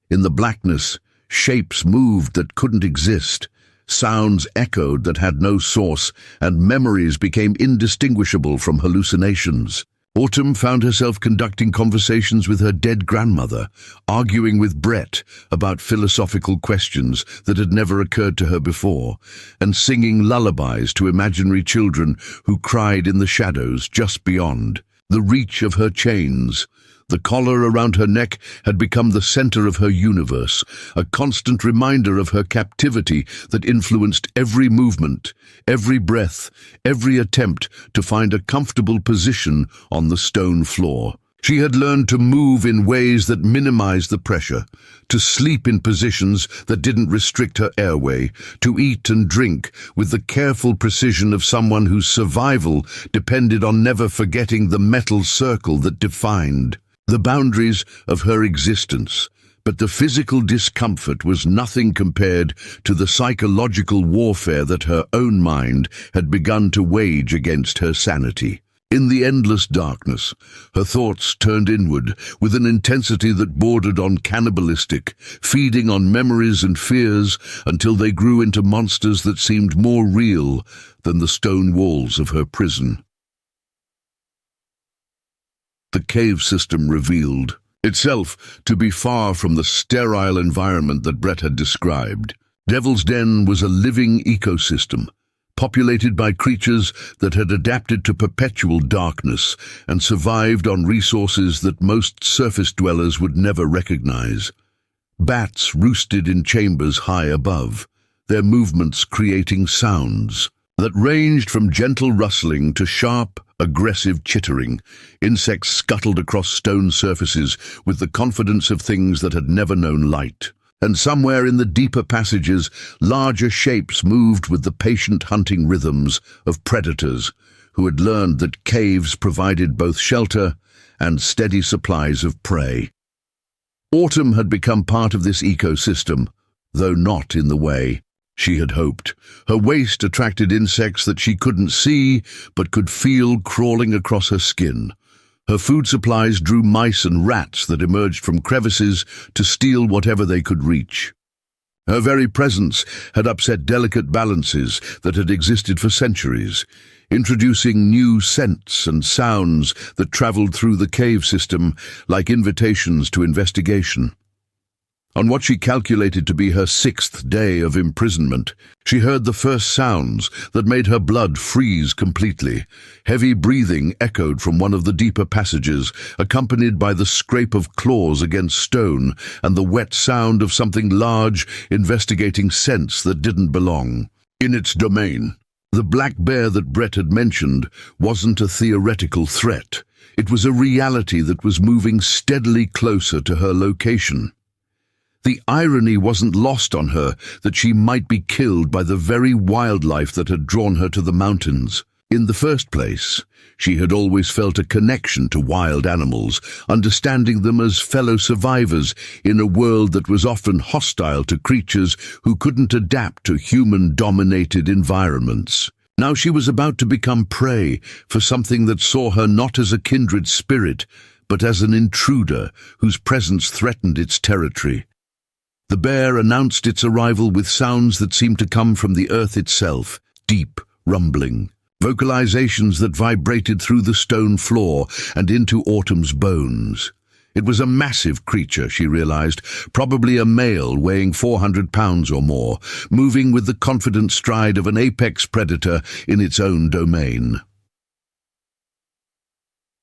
In the blackness, shapes moved that couldn't exist, sounds echoed that had no source, and memories became indistinguishable from hallucinations. Autumn found herself conducting conversations with her dead grandmother, arguing with Brett about philosophical questions that had never occurred to her before, and singing lullabies to imaginary children who cried in the shadows just beyond the reach of her chains. The collar around her neck had become the center of her universe, a constant reminder of her captivity that influenced every movement, every breath, every attempt to find a comfortable position on the stone floor. She had learned to move in ways that minimized the pressure, to sleep in positions that didn't restrict her airway, to eat and drink with the careful precision of someone whose survival depended on never forgetting the metal circle that defined the boundaries of her existence. But the physical discomfort was nothing compared to the psychological warfare that her own mind had begun to wage against her sanity. In the endless darkness, her thoughts turned inward with an intensity that bordered on cannibalistic, feeding on memories and fears until they grew into monsters that seemed more real than the stone walls of her prison. The cave system revealed itself to be far from the sterile environment that Brett had described. Devil's Den was a living ecosystem, populated by creatures that had adapted to perpetual darkness and survived on resources that most surface dwellers would never recognize. Bats roosted in chambers high above, their movements creating sounds that ranged from gentle rustling to sharp, aggressive chittering. Insects scuttled across stone surfaces with the confidence of things that had never known light. And somewhere in the deeper passages, larger shapes moved with the patient hunting rhythms of predators who had learned that caves provided both shelter and steady supplies of prey. Autumn had become part of this ecosystem, though not in the way she had hoped. Her waist attracted insects that she couldn't see but could feel crawling across her skin. Her food supplies drew mice and rats that emerged from crevices to steal whatever they could reach. Her very presence had upset delicate balances that had existed for centuries, introducing new scents and sounds that traveled through the cave system like invitations to investigation. On what she calculated to be her 6th day of imprisonment, she heard the first sounds that made her blood freeze completely. Heavy breathing echoed from one of the deeper passages, accompanied by the scrape of claws against stone and the wet sound of something large investigating scents that didn't belong in its domain. The black bear that Brett had mentioned wasn't a theoretical threat. It was a reality that was moving steadily closer to her location. The irony wasn't lost on her that she might be killed by the very wildlife that had drawn her to the mountains. In the first place, she had always felt a connection to wild animals, understanding them as fellow survivors in a world that was often hostile to creatures who couldn't adapt to human-dominated environments. Now she was about to become prey for something that saw her not as a kindred spirit, but as an intruder whose presence threatened its territory. The bear announced its arrival with sounds that seemed to come from the earth itself, deep, rumbling, vocalizations that vibrated through the stone floor and into Autumn's bones. It was a massive creature, she realized, probably a male weighing 400 pounds or more, moving with the confident stride of an apex predator in its own domain.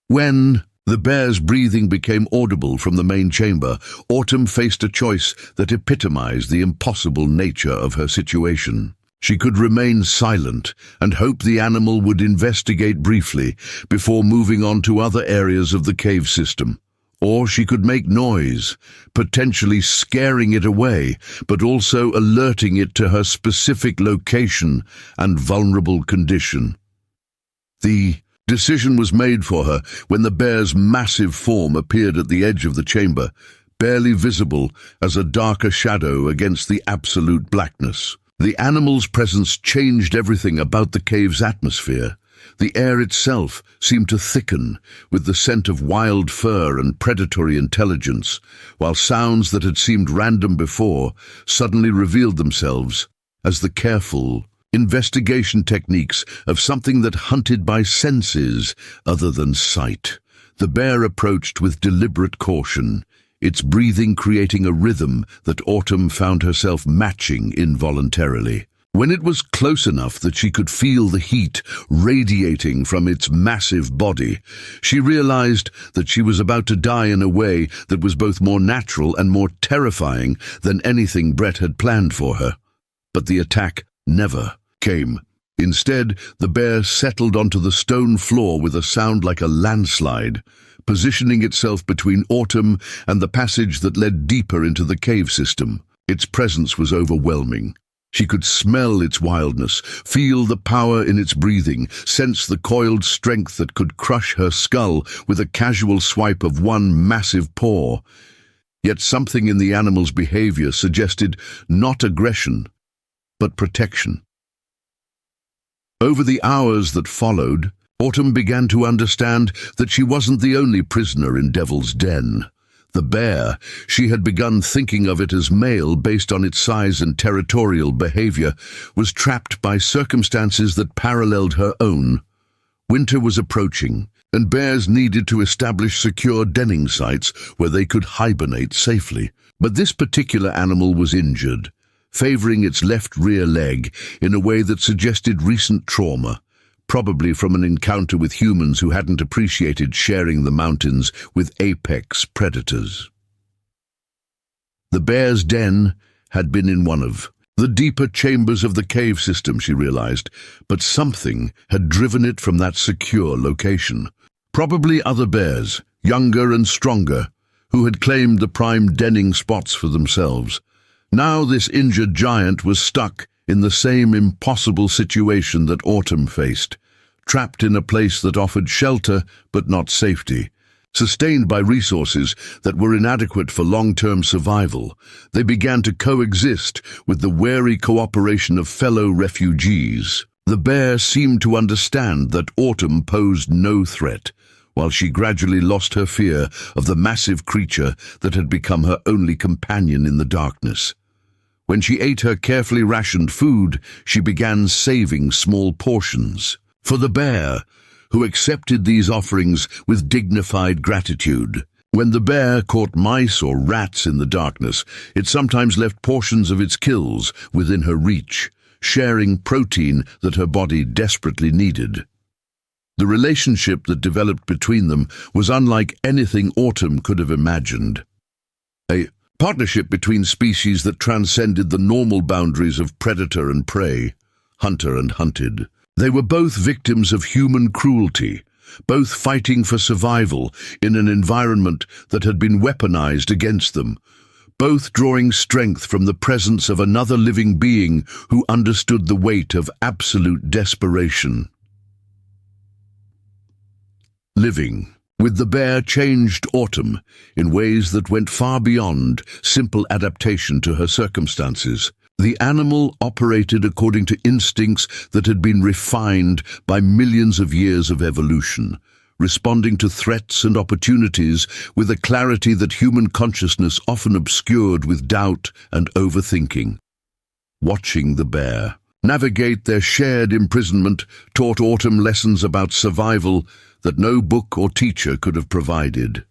When the bear's breathing became audible from the main chamber, Autumn faced a choice that epitomized the impossible nature of her situation. She could remain silent and hope the animal would investigate briefly before moving on to other areas of the cave system, Or she could make noise, potentially scaring it away, but also alerting it to her specific location and vulnerable condition. The decision was made for her when the bear's massive form appeared at the edge of the chamber, barely visible as a darker shadow against the absolute blackness. The animal's presence changed everything about the cave's atmosphere. The air itself seemed to thicken with the scent of wild fur and predatory intelligence, while sounds that had seemed random before suddenly revealed themselves as the careful investigation techniques of something that hunted by senses other than sight. The bear approached with deliberate caution, its breathing creating a rhythm that Autumn found herself matching involuntarily. When it was close enough that she could feel the heat radiating from its massive body, she realized that she was about to die in a way that was both more natural and more terrifying than anything Brett had planned for her. But the attack never came. Instead, the bear settled onto the stone floor with a sound like a landslide, positioning itself between Autumn and the passage that led deeper into the cave system. Its presence was overwhelming. She could smell its wildness, feel the power in its breathing, sense the coiled strength that could crush her skull with a casual swipe of one massive paw. Yet something in the animal's behavior suggested not aggression, but protection. Over the hours that followed, Autumn began to understand that she wasn't the only prisoner in Devil's Den. The bear, she had begun thinking of it as male based on its size and territorial behavior, was trapped by circumstances that paralleled her own. Winter was approaching, and bears needed to establish secure denning sites where they could hibernate safely. But this particular animal was injured, favoring its left rear leg in a way that suggested recent trauma, probably from an encounter with humans who hadn't appreciated sharing the mountains with apex predators. The bear's den had been in one of the deeper chambers of the cave system, she realized, but something had driven it from that secure location. Probably other bears, younger and stronger, who had claimed the prime denning spots for themselves. Now this injured giant was stuck in the same impossible situation that Autumn faced, trapped in a place that offered shelter but not safety. Sustained by resources that were inadequate for long-term survival, they began to coexist with the wary cooperation of fellow refugees. The bear seemed to understand that Autumn posed no threat, while she gradually lost her fear of the massive creature that had become her only companion in the darkness. When she ate her carefully rationed food, she began saving small portions for the bear, who accepted these offerings with dignified gratitude. When the bear caught mice or rats in the darkness, it sometimes left portions of its kills within her reach, sharing protein that her body desperately needed. The relationship that developed between them was unlike anything Autumn could have imagined. A partnership between species that transcended the normal boundaries of predator and prey, hunter and hunted. They were both victims of human cruelty, both fighting for survival in an environment that had been weaponized against them, both drawing strength from the presence of another living being who understood the weight of absolute desperation. Living with the bear changed Autumn in ways that went far beyond simple adaptation to her circumstances. The animal operated according to instincts that had been refined by millions of years of evolution, responding to threats and opportunities with a clarity that human consciousness often obscured with doubt and overthinking. Watching the bear navigate their shared imprisonment taught Autumn lessons about survival that no book or teacher could have provided.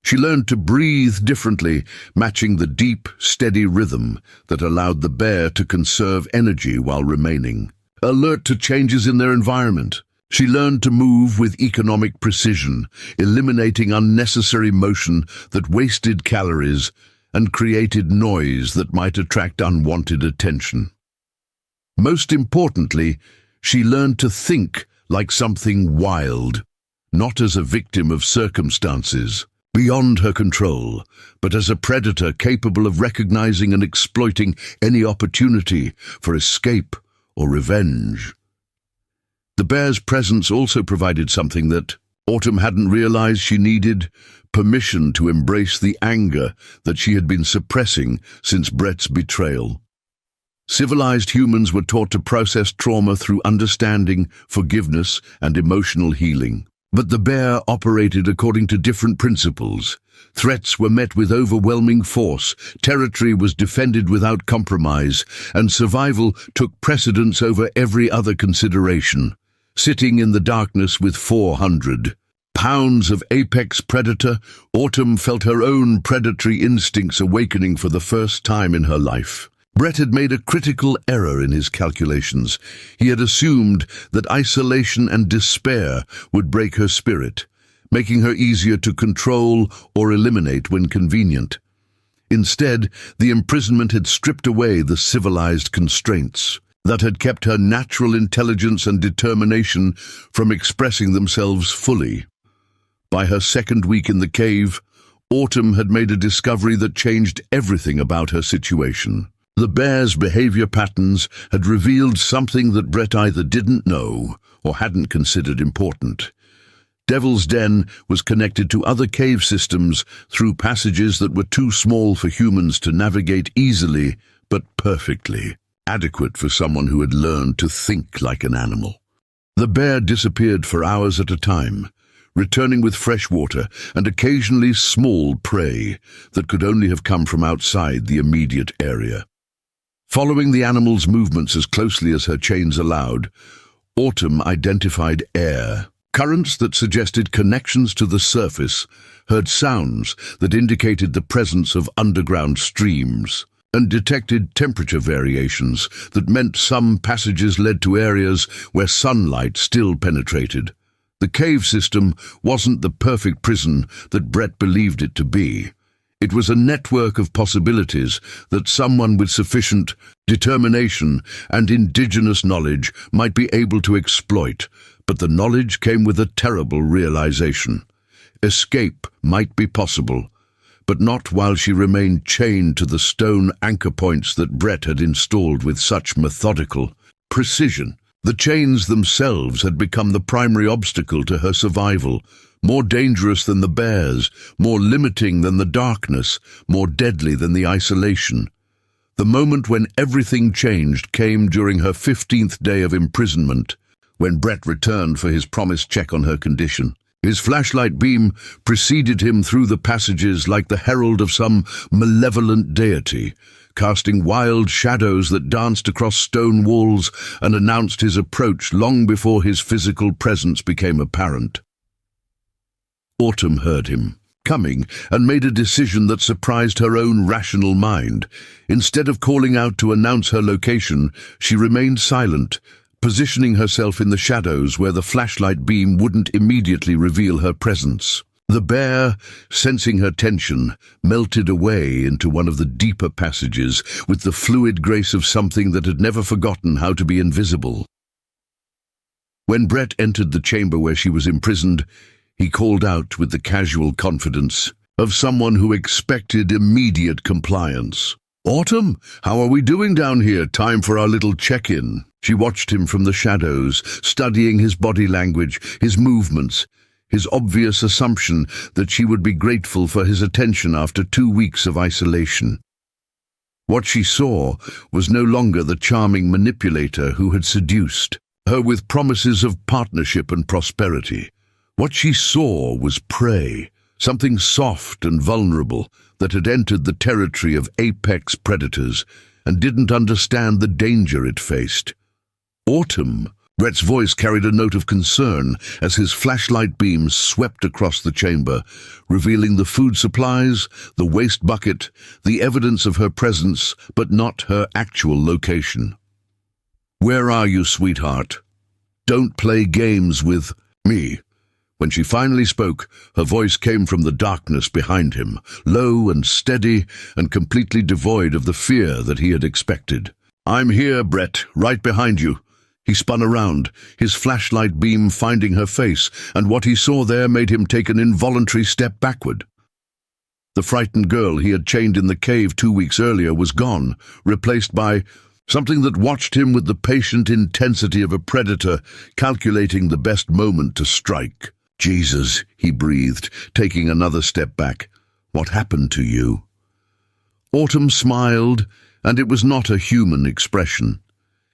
She learned to breathe differently, matching the deep, steady rhythm that allowed the bear to conserve energy while remaining alert to changes in their environment. She learned to move with economic precision, eliminating unnecessary motion that wasted calories and created noise that might attract unwanted attention. Most importantly, she learned to think like something wild, not as a victim of circumstances. beyond her control, but as a predator capable of recognizing and exploiting any opportunity for escape or revenge. The bear's presence also provided something that Autumn hadn't realized she needed: permission to embrace the anger that she had been suppressing since Brett's betrayal. Civilized humans were taught to process trauma through understanding, forgiveness, and emotional healing. But the bear operated according to different principles. Threats were met with overwhelming force, territory was defended without compromise, and survival took precedence over every other consideration. Sitting in the darkness with 400 pounds of apex predator, Autumn felt her own predatory instincts awakening for the first time in her life. Brett had made a critical error in his calculations. He had assumed that isolation and despair would break her spirit, making her easier to control or eliminate when convenient. Instead, the imprisonment had stripped away the civilized constraints that had kept her natural intelligence and determination from expressing themselves fully. By her second week in the cave, Autumn had made a discovery that changed everything about her situation. The bear's behavior patterns had revealed something that Brett either didn't know or hadn't considered important. Devil's Den was connected to other cave systems through passages that were too small for humans to navigate easily but perfectly, adequate for someone who had learned to think like an animal. The bear disappeared for hours at a time, returning with fresh water and occasionally small prey that could only have come from outside the immediate area. Following the animal's movements as closely as her chains allowed, Autumn identified air, currents that suggested connections to the surface, heard sounds that indicated the presence of underground streams, and detected temperature variations that meant some passages led to areas where sunlight still penetrated. The cave system wasn't the perfect prison that Brett believed it to be. It was a network of possibilities that someone with sufficient determination and indigenous knowledge might be able to exploit, but the knowledge came with a terrible realization. Escape might be possible, but not while she remained chained to the stone anchor points that Brett had installed with such methodical precision. The chains themselves had become the primary obstacle to her survival, more dangerous than the bears, more limiting than the darkness, more deadly than the isolation. The moment when everything changed came during her 15th day of imprisonment, when Brett returned for his promised check on her condition. His flashlight beam preceded him through the passages like the herald of some malevolent deity, casting wild shadows that danced across stone walls and announced his approach long before his physical presence became apparent. Autumn heard him coming and made a decision that surprised her own rational mind. Instead of calling out to announce her location, she remained silent, positioning herself in the shadows where the flashlight beam wouldn't immediately reveal her presence. The bear, sensing her tension, melted away into one of the deeper passages with the fluid grace of something that had never forgotten how to be invisible. When Brett entered the chamber where she was imprisoned, he called out with the casual confidence of someone who expected immediate compliance. "Autumn, how are we doing down here? Time for our little check-in." She watched him from the shadows, studying his body language, his movements, his obvious assumption that she would be grateful for his attention after 2 weeks of isolation. What she saw was no longer the charming manipulator who had seduced her with promises of partnership and prosperity. What she saw was prey, something soft and vulnerable that had entered the territory of apex predators and didn't understand the danger it faced. "Autumn." Brett's voice carried a note of concern as his flashlight beam swept across the chamber, revealing the food supplies, the waste bucket, the evidence of her presence, but not her actual location. "Where are you, sweetheart? Don't play games with me." When she finally spoke, her voice came from the darkness behind him, low and steady and completely devoid of the fear that he had expected. "I'm here, Brett, right behind you." He spun around, his flashlight beam finding her face, and what he saw there made him take an involuntary step backward. The frightened girl he had chained in the cave 2 weeks earlier was gone, replaced by something that watched him with the patient intensity of a predator, calculating the best moment to strike. "Jesus," he breathed, taking another step back. "What happened to you?" Autumn smiled, and it was not a human expression.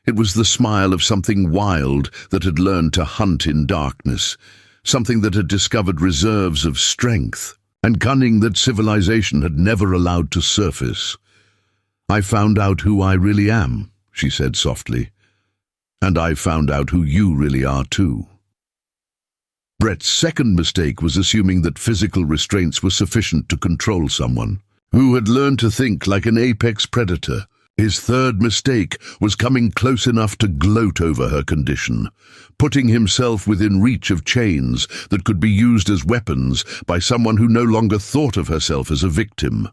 It was the smile of something wild that had learned to hunt in darkness, something that had discovered reserves of strength and cunning that civilization had never allowed to surface. "I found out who I really am," she said softly. "And I found out who you really are too." Brett's second mistake was assuming that physical restraints were sufficient to control someone who had learned to think like an apex predator. His third mistake was coming close enough to gloat over her condition, putting himself within reach of chains that could be used as weapons by someone who no longer thought of herself as a victim.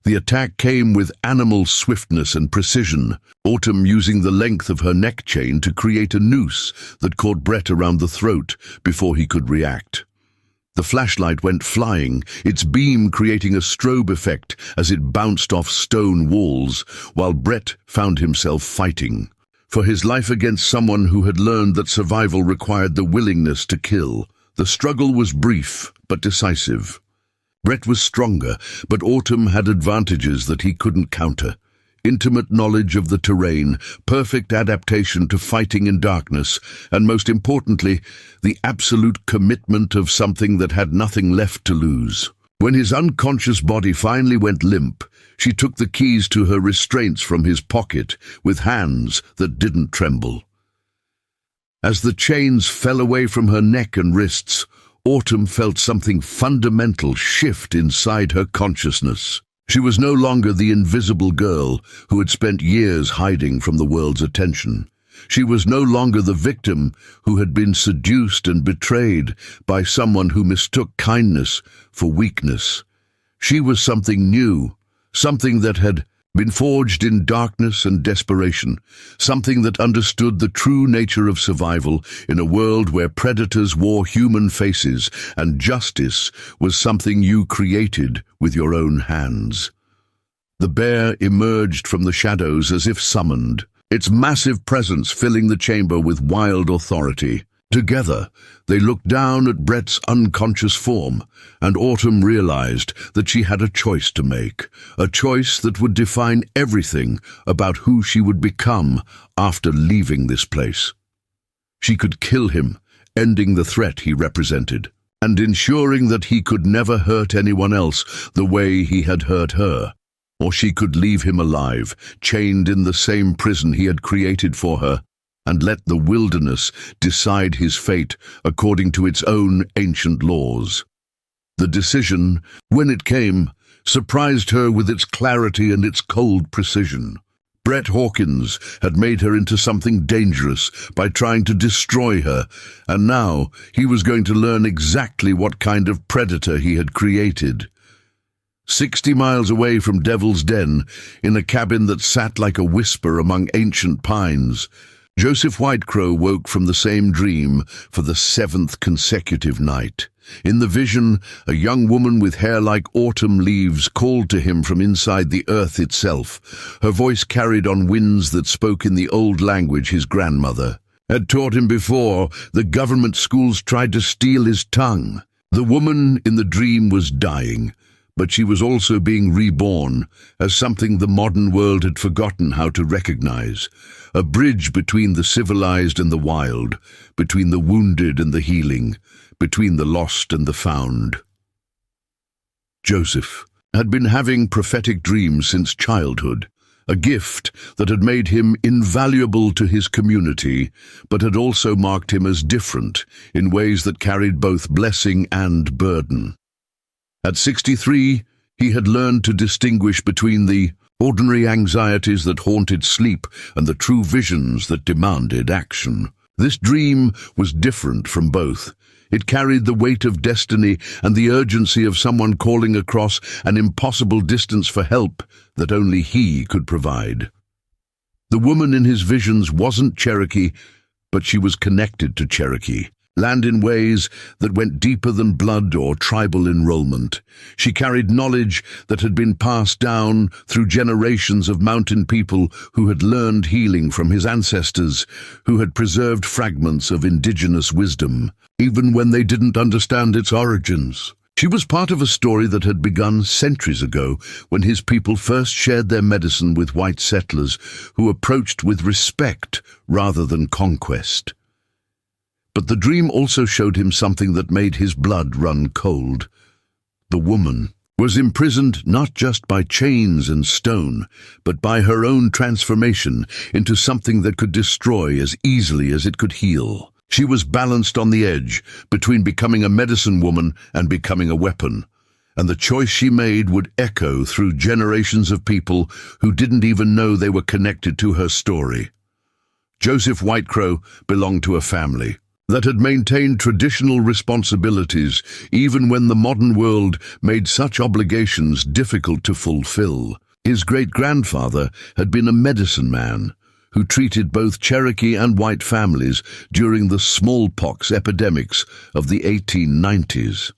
The attack came with animal swiftness and precision, Autumn using the length of her neck chain to create a noose that caught Brett around the throat before he could react. The flashlight went flying, its beam creating a strobe effect as it bounced off stone walls, while Brett found himself fighting for his life against someone who had learned that survival required the willingness to kill. The struggle was brief but decisive. Brett was stronger, but Autumn had advantages that he couldn't counter. Intimate knowledge of the terrain, perfect adaptation to fighting in darkness, and most importantly, the absolute commitment of something that had nothing left to lose. When his unconscious body finally went limp, she took the keys to her restraints from his pocket with hands that didn't tremble. As the chains fell away from her neck and wrists, Autumn felt something fundamental shift inside her consciousness. She was no longer the invisible girl who had spent years hiding from the world's attention. She was no longer the victim who had been seduced and betrayed by someone who mistook kindness for weakness. She was something new, something that had been forged in darkness and desperation, something that understood the true nature of survival in a world where predators wore human faces and justice was something you created with your own hands. The bear emerged from the shadows as if summoned, its massive presence filling the chamber with wild authority. Together, they looked down at Brett's unconscious form, and Autumn realized that she had a choice to make, a choice that would define everything about who she would become after leaving this place. She could kill him, ending the threat he represented, and ensuring that he could never hurt anyone else the way he had hurt her. Or she could leave him alive, chained in the same prison he had created for her, and let the wilderness decide his fate according to its own ancient laws. The decision, when it came, surprised her with its clarity and its cold precision. Brett Hawkins had made her into something dangerous by trying to destroy her, and now he was going to learn exactly what kind of predator he had created. 60 miles away from Devil's Den, in a cabin that sat like a whisper among ancient pines, Joseph Whitecrow woke from the same dream for the 7th consecutive night. In the vision, a young woman with hair like autumn leaves called to him from inside the earth itself. Her voice carried on winds that spoke in the old language his grandmother had taught him before the government schools tried to steal his tongue. The woman in the dream was dying, but she was also being reborn as something the modern world had forgotten how to recognize, a bridge between the civilized and the wild, between the wounded and the healing, between the lost and the found. Joseph had been having prophetic dreams since childhood, a gift that had made him invaluable to his community, but had also marked him as different in ways that carried both blessing and burden. At 63, he had learned to distinguish between the ordinary anxieties that haunted sleep and the true visions that demanded action. This dream was different from both. It carried the weight of destiny and the urgency of someone calling across an impossible distance for help that only he could provide. The woman in his visions wasn't Cherokee, but she was connected to Cherokee. land in ways that went deeper than blood or tribal enrollment. She carried knowledge that had been passed down through generations of mountain people who had learned healing from his ancestors, who had preserved fragments of indigenous wisdom, even when they didn't understand its origins. She was part of a story that had begun centuries ago when his people first shared their medicine with white settlers who approached with respect rather than conquest. But the dream also showed him something that made his blood run cold. The woman was imprisoned not just by chains and stone, but by her own transformation into something that could destroy as easily as it could heal. She was balanced on the edge between becoming a medicine woman and becoming a weapon, and the choice she made would echo through generations of people who didn't even know they were connected to her story. Joseph Whitecrow belonged to a family that had maintained traditional responsibilities even when the modern world made such obligations difficult to fulfill. His great-grandfather had been a medicine man who treated both Cherokee and white families during the smallpox epidemics of the 1890s.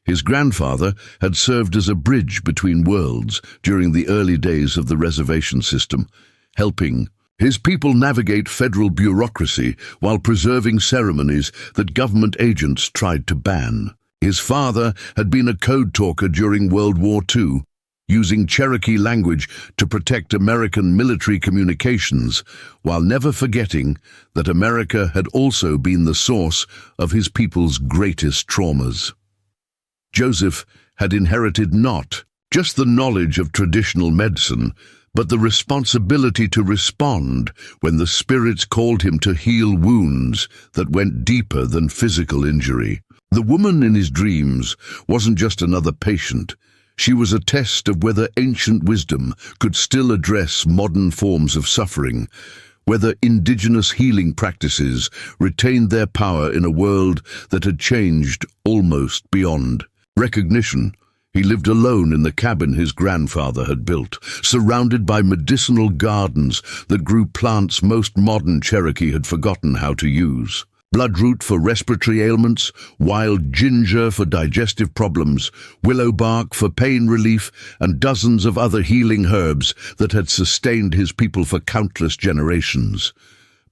His grandfather had served as a bridge between worlds during the early days of the reservation system, helping his people navigate federal bureaucracy while preserving ceremonies that government agents tried to ban. His father had been a code talker during World War II, using Cherokee language to protect American military communications, while never forgetting that America had also been the source of his people's greatest traumas. Joseph had inherited not just the knowledge of traditional medicine, but the responsibility to respond when the spirits called him to heal wounds that went deeper than physical injury. The woman in his dreams wasn't just another patient. She was a test of whether ancient wisdom could still address modern forms of suffering, whether indigenous healing practices retained their power in a world that had changed almost beyond recognition. He lived alone in the cabin his grandfather had built, surrounded by medicinal gardens that grew plants most modern Cherokee had forgotten how to use. Bloodroot for respiratory ailments, wild ginger for digestive problems, willow bark for pain relief, and dozens of other healing herbs that had sustained his people for countless generations.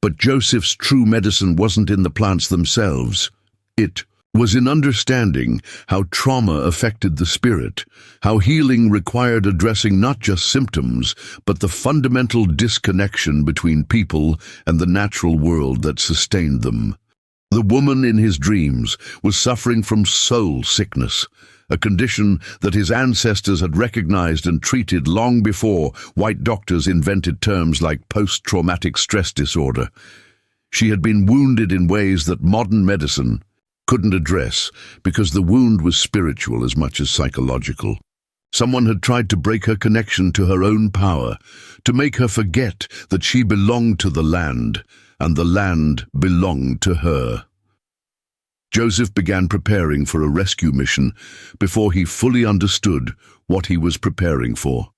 But Joseph's true medicine wasn't in the plants themselves. It was in understanding how trauma affected the spirit, how healing required addressing not just symptoms, but the fundamental disconnection between people and the natural world that sustained them. The woman in his dreams was suffering from soul sickness, a condition that his ancestors had recognized and treated long before white doctors invented terms like post-traumatic stress disorder. She had been wounded in ways that modern medicine couldn't address because the wound was spiritual as much as psychological. Someone had tried to break her connection to her own power, to make her forget that she belonged to the land and the land belonged to her. Joseph began preparing for a rescue mission before he fully understood what he was preparing for.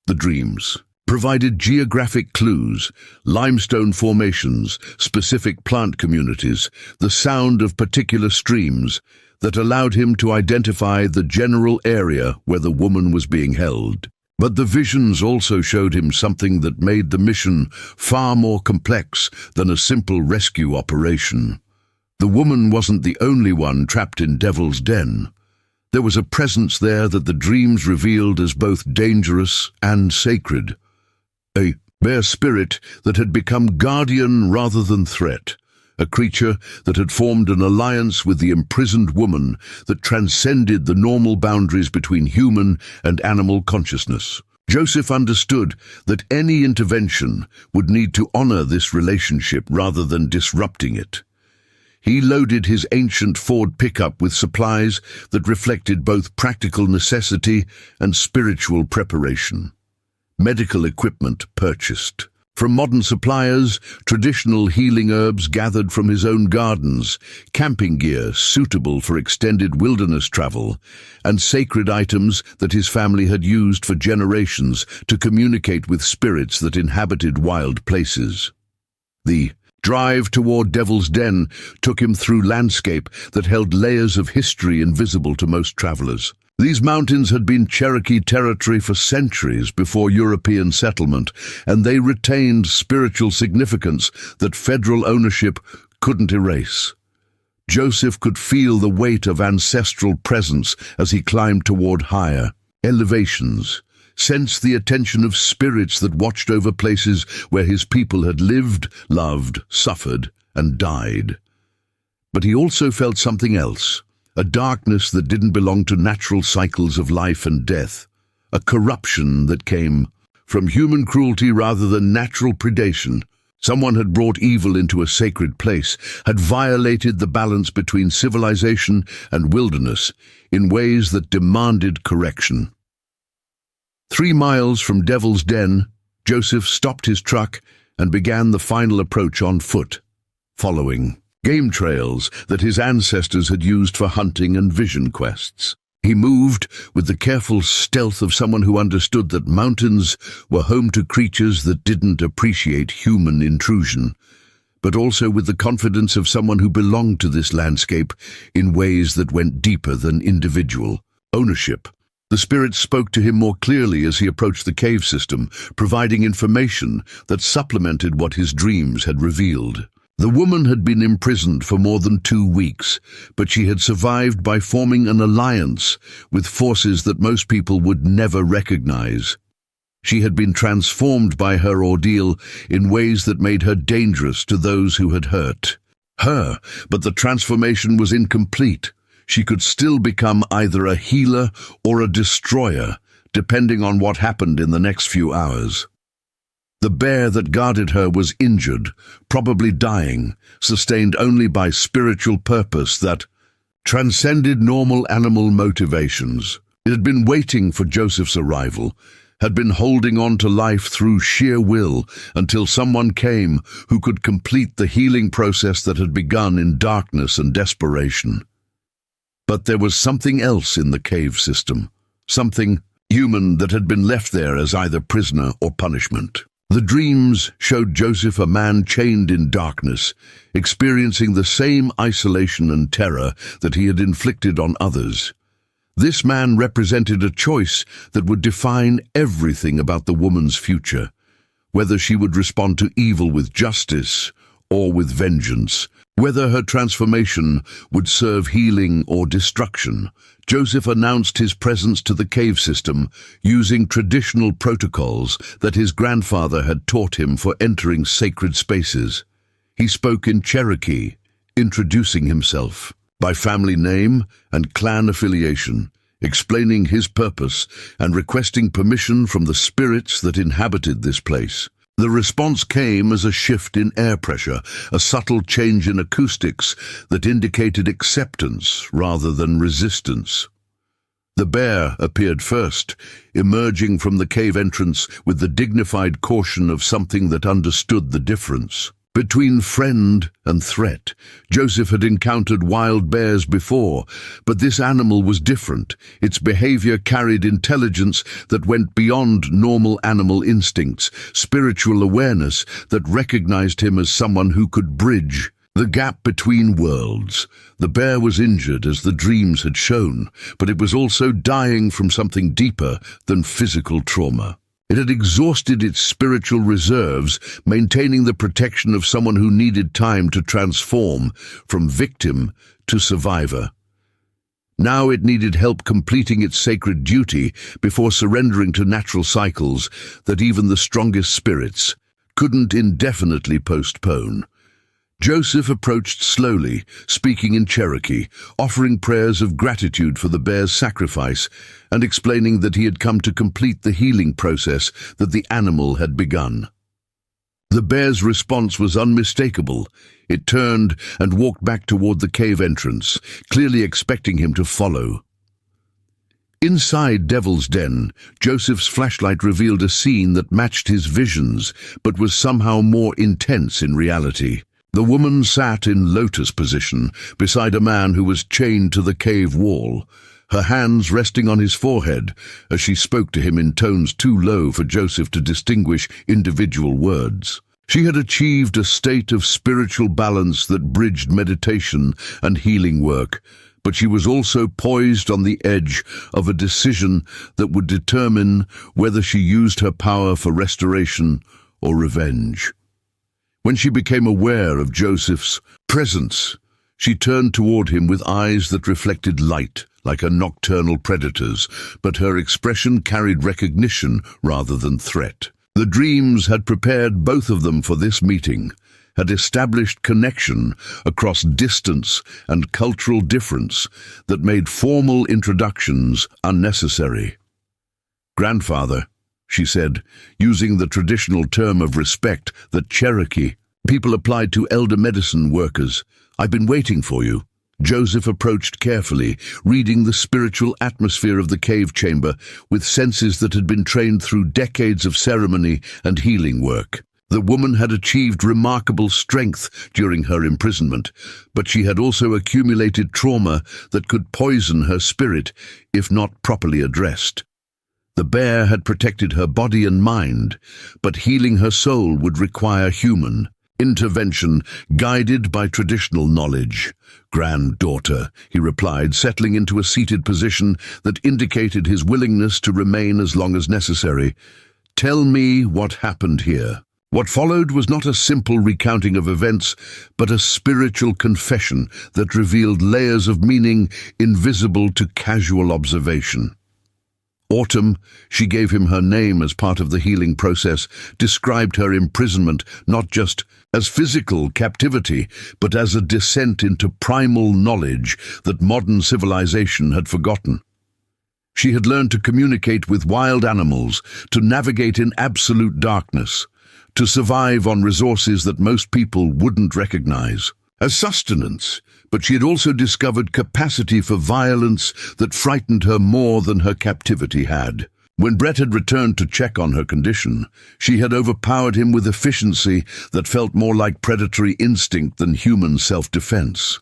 The dreams provided geographic clues, limestone formations, specific plant communities, the sound of particular streams that allowed him to identify the general area where the woman was being held. But the visions also showed him something that made the mission far more complex than a simple rescue operation. The woman wasn't the only one trapped in Devil's Den. There was a presence there that the dreams revealed as both dangerous and sacred. A bear spirit that had become guardian rather than threat, a creature that had formed an alliance with the imprisoned woman that transcended the normal boundaries between human and animal consciousness. Joseph understood that any intervention would need to honor this relationship rather than disrupting it. He loaded his ancient Ford pickup with supplies that reflected both practical necessity and spiritual preparation. Medical equipment purchased from modern suppliers, traditional healing herbs gathered from his own gardens, camping gear suitable for extended wilderness travel, and sacred items that his family had used for generations to communicate with spirits that inhabited wild places. The Drive toward Devil's Den took him through landscape that held layers of history invisible to most travelers. These mountains had been Cherokee territory for centuries before European settlement, and they retained spiritual significance that federal ownership couldn't erase. Joseph could feel the weight of ancestral presence as he climbed toward higher elevations, sensed the attention of spirits that watched over places where his people had lived, loved, suffered, and died. But he also felt something else, a darkness that didn't belong to natural cycles of life and death, a corruption that came from human cruelty rather than natural predation. Someone had brought evil into a sacred place, had violated the balance between civilization and wilderness in ways that demanded correction. 3 miles from Devil's Den, Joseph stopped his truck and began the final approach on foot, following game trails that his ancestors had used for hunting and vision quests. He moved with the careful stealth of someone who understood that mountains were home to creatures that didn't appreciate human intrusion, but also with the confidence of someone who belonged to this landscape in ways that went deeper than individual ownership. The spirit spoke to him more clearly as he approached the cave system, providing information that supplemented what his dreams had revealed. The woman had been imprisoned for more than 2 weeks, but she had survived by forming an alliance with forces that most people would never recognize. She had been transformed by her ordeal in ways that made her dangerous to those who had hurt her, but the transformation was incomplete. She could still become either a healer or a destroyer, depending on what happened in the next few hours. The bear that guarded her was injured, probably dying, sustained only by spiritual purpose that transcended normal animal motivations. It had been waiting for Joseph's arrival, had been holding on to life through sheer will until someone came who could complete the healing process that had begun in darkness and desperation. But there was something else in the cave system, something human that had been left there as either prisoner or punishment. The dreams showed Joseph a man chained in darkness, experiencing the same isolation and terror that he had inflicted on others. This man represented a choice that would define everything about the woman's future, whether she would respond to evil with justice or with vengeance, whether her transformation would serve healing or destruction. Joseph announced his presence to the cave system using traditional protocols that his grandfather had taught him for entering sacred spaces. He spoke in Cherokee, introducing himself by family name and clan affiliation, explaining his purpose and requesting permission from the spirits that inhabited this place. The response came as a shift in air pressure, a subtle change in acoustics that indicated acceptance rather than resistance. The bear appeared first, emerging from the cave entrance with the dignified caution of something that understood the difference. Between friend and threat, Joseph had encountered wild bears before, but this animal was different. Its behavior carried intelligence that went beyond normal animal instincts, spiritual awareness that recognized him as someone who could bridge the gap between worlds. The bear was injured as the dreams had shown, but it was also dying from something deeper than physical trauma. It had exhausted its spiritual reserves, maintaining the protection of someone who needed time to transform from victim to survivor. Now it needed help completing its sacred duty before surrendering to natural cycles that even the strongest spirits couldn't indefinitely postpone. Joseph approached slowly, speaking in Cherokee, offering prayers of gratitude for the bear's sacrifice and explaining that he had come to complete the healing process that the animal had begun. The bear's response was unmistakable. It turned and walked back toward the cave entrance, clearly expecting him to follow. Inside Devil's Den, Joseph's flashlight revealed a scene that matched his visions, but was somehow more intense in reality. The woman sat in lotus position beside a man who was chained to the cave wall, her hands resting on his forehead as she spoke to him in tones too low for Joseph to distinguish individual words. She had achieved a state of spiritual balance that bridged meditation and healing work, but she was also poised on the edge of a decision that would determine whether she used her power for restoration or revenge. When she became aware of Joseph's presence, she turned toward him with eyes that reflected light, like a nocturnal predator's, but her expression carried recognition rather than threat. The dreams had prepared both of them for this meeting, had established connection across distance and cultural difference that made formal introductions unnecessary. "Grandfather," she said, using the traditional term of respect that Cherokee people applied to elder medicine workers, "I've been waiting for you." Joseph approached carefully, reading the spiritual atmosphere of the cave chamber with senses that had been trained through decades of ceremony and healing work. The woman had achieved remarkable strength during her imprisonment, but she had also accumulated trauma that could poison her spirit if not properly addressed. The bear had protected her body and mind, but healing her soul would require human intervention guided by traditional knowledge. "Granddaughter," he replied, settling into a seated position that indicated his willingness to remain as long as necessary. "Tell me what happened here." What followed was not a simple recounting of events, but a spiritual confession that revealed layers of meaning invisible to casual observation. Autumn, she gave him her name as part of the healing process, described her imprisonment not just as physical captivity, but as a descent into primal knowledge that modern civilization had forgotten. She had learned to communicate with wild animals, to navigate in absolute darkness, to survive on resources that most people wouldn't recognize as sustenance, but she had also discovered capacity for violence that frightened her more than her captivity had. When Brett had returned to check on her condition, she had overpowered him with efficiency that felt more like predatory instinct than human self-defense.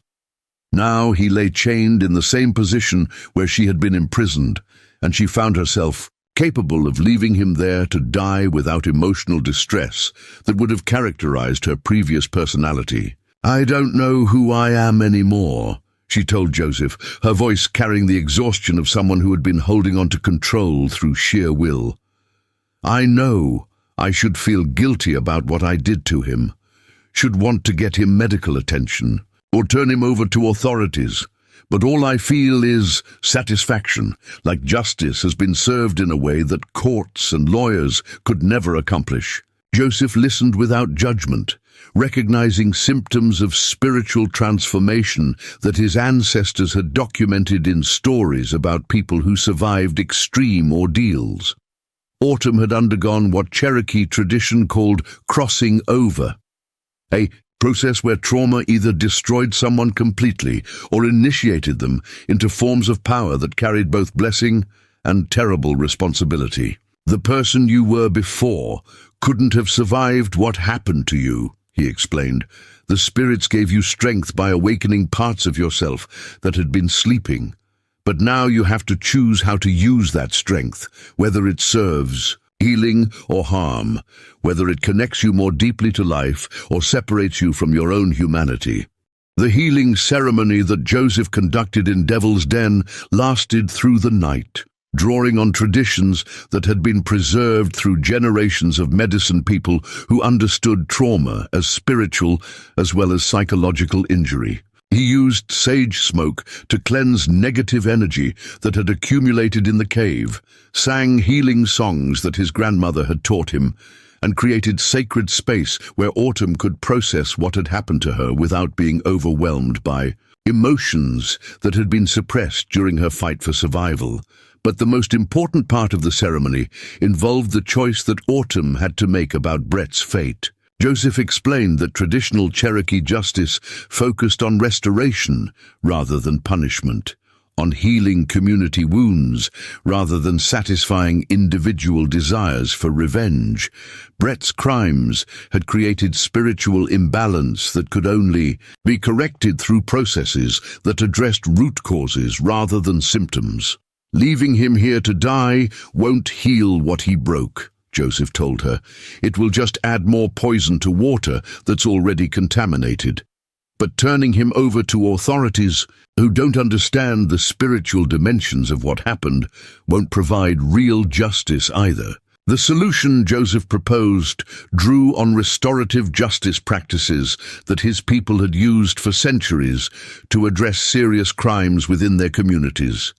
Now he lay chained in the same position where she had been imprisoned, and she found herself capable of leaving him there to die without emotional distress that would have characterized her previous personality. "I don't know who I am anymore," she told Joseph, her voice carrying the exhaustion of someone who had been holding on to control through sheer will. "I know I should feel guilty about what I did to him, should want to get him medical attention, or turn him over to authorities, but all I feel is satisfaction, like justice has been served in a way that courts and lawyers could never accomplish." Joseph listened without judgment, recognizing symptoms of spiritual transformation that his ancestors had documented in stories about people who survived extreme ordeals. Autumn had undergone what Cherokee tradition called crossing over, a process where trauma either destroyed someone completely or initiated them into forms of power that carried both blessing and terrible responsibility. "The person you were before couldn't have survived what happened to you," he explained. "The spirits gave you strength by awakening parts of yourself that had been sleeping. But now you have to choose how to use that strength, whether it serves healing or harm, whether it connects you more deeply to life or separates you from your own humanity." The healing ceremony that Joseph conducted in Devil's Den lasted through the night, drawing on traditions that had been preserved through generations of medicine people who understood trauma as spiritual as well as psychological injury. He used sage smoke to cleanse negative energy that had accumulated in the cave, sang healing songs that his grandmother had taught him, and created sacred space where Autumn could process what had happened to her without being overwhelmed by emotions that had been suppressed during her fight for survival. But the most important part of the ceremony involved the choice that Autumn had to make about Brett's fate. Joseph explained that traditional Cherokee justice focused on restoration rather than punishment, on healing community wounds rather than satisfying individual desires for revenge. Brett's crimes had created spiritual imbalance that could only be corrected through processes that addressed root causes rather than symptoms. "Leaving him here to die won't heal what he broke," Joseph told her. "It will just add more poison to water that's already contaminated." But turning him over to authorities who don't understand the spiritual dimensions of what happened won't provide real justice either. The solution Joseph proposed drew on restorative justice practices that his people had used for centuries to address serious crimes within their communities.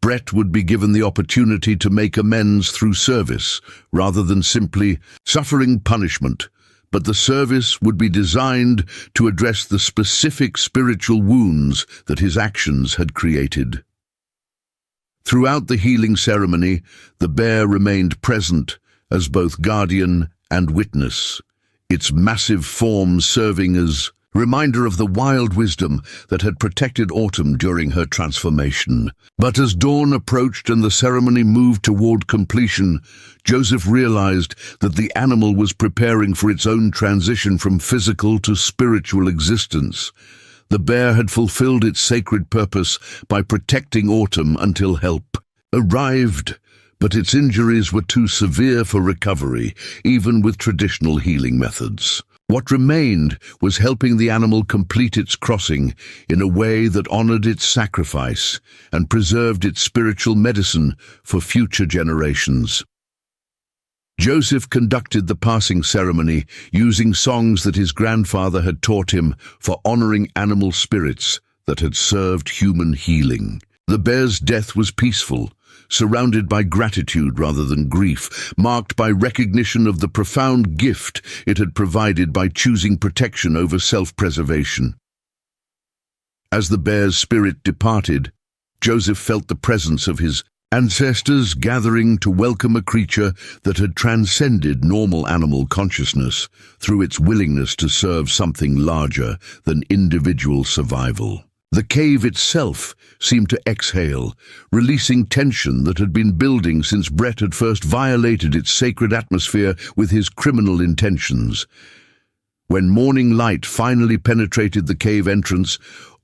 Brett would be given the opportunity to make amends through service, rather than simply suffering punishment, but the service would be designed to address the specific spiritual wounds that his actions had created. Throughout the healing ceremony, the bear remained present as both guardian and witness, its massive form serving as a reminder of the wild wisdom that had protected Autumn during her transformation. But as dawn approached and the ceremony moved toward completion, Joseph realized that the animal was preparing for its own transition from physical to spiritual existence. The bear had fulfilled its sacred purpose by protecting Autumn until help arrived, but its injuries were too severe for recovery, even with traditional healing methods. What remained was helping the animal complete its crossing in a way that honored its sacrifice and preserved its spiritual medicine for future generations. Joseph conducted the passing ceremony using songs that his grandfather had taught him for honoring animal spirits that had served human healing. The bear's death was peaceful, surrounded by gratitude rather than grief, marked by recognition of the profound gift it had provided by choosing protection over self-preservation. As the bear's spirit departed, Joseph felt the presence of his ancestors gathering to welcome a creature that had transcended normal animal consciousness through its willingness to serve something larger than individual survival. The cave itself seemed to exhale, releasing tension that had been building since Brett had first violated its sacred atmosphere with his criminal intentions. When morning light finally penetrated the cave entrance,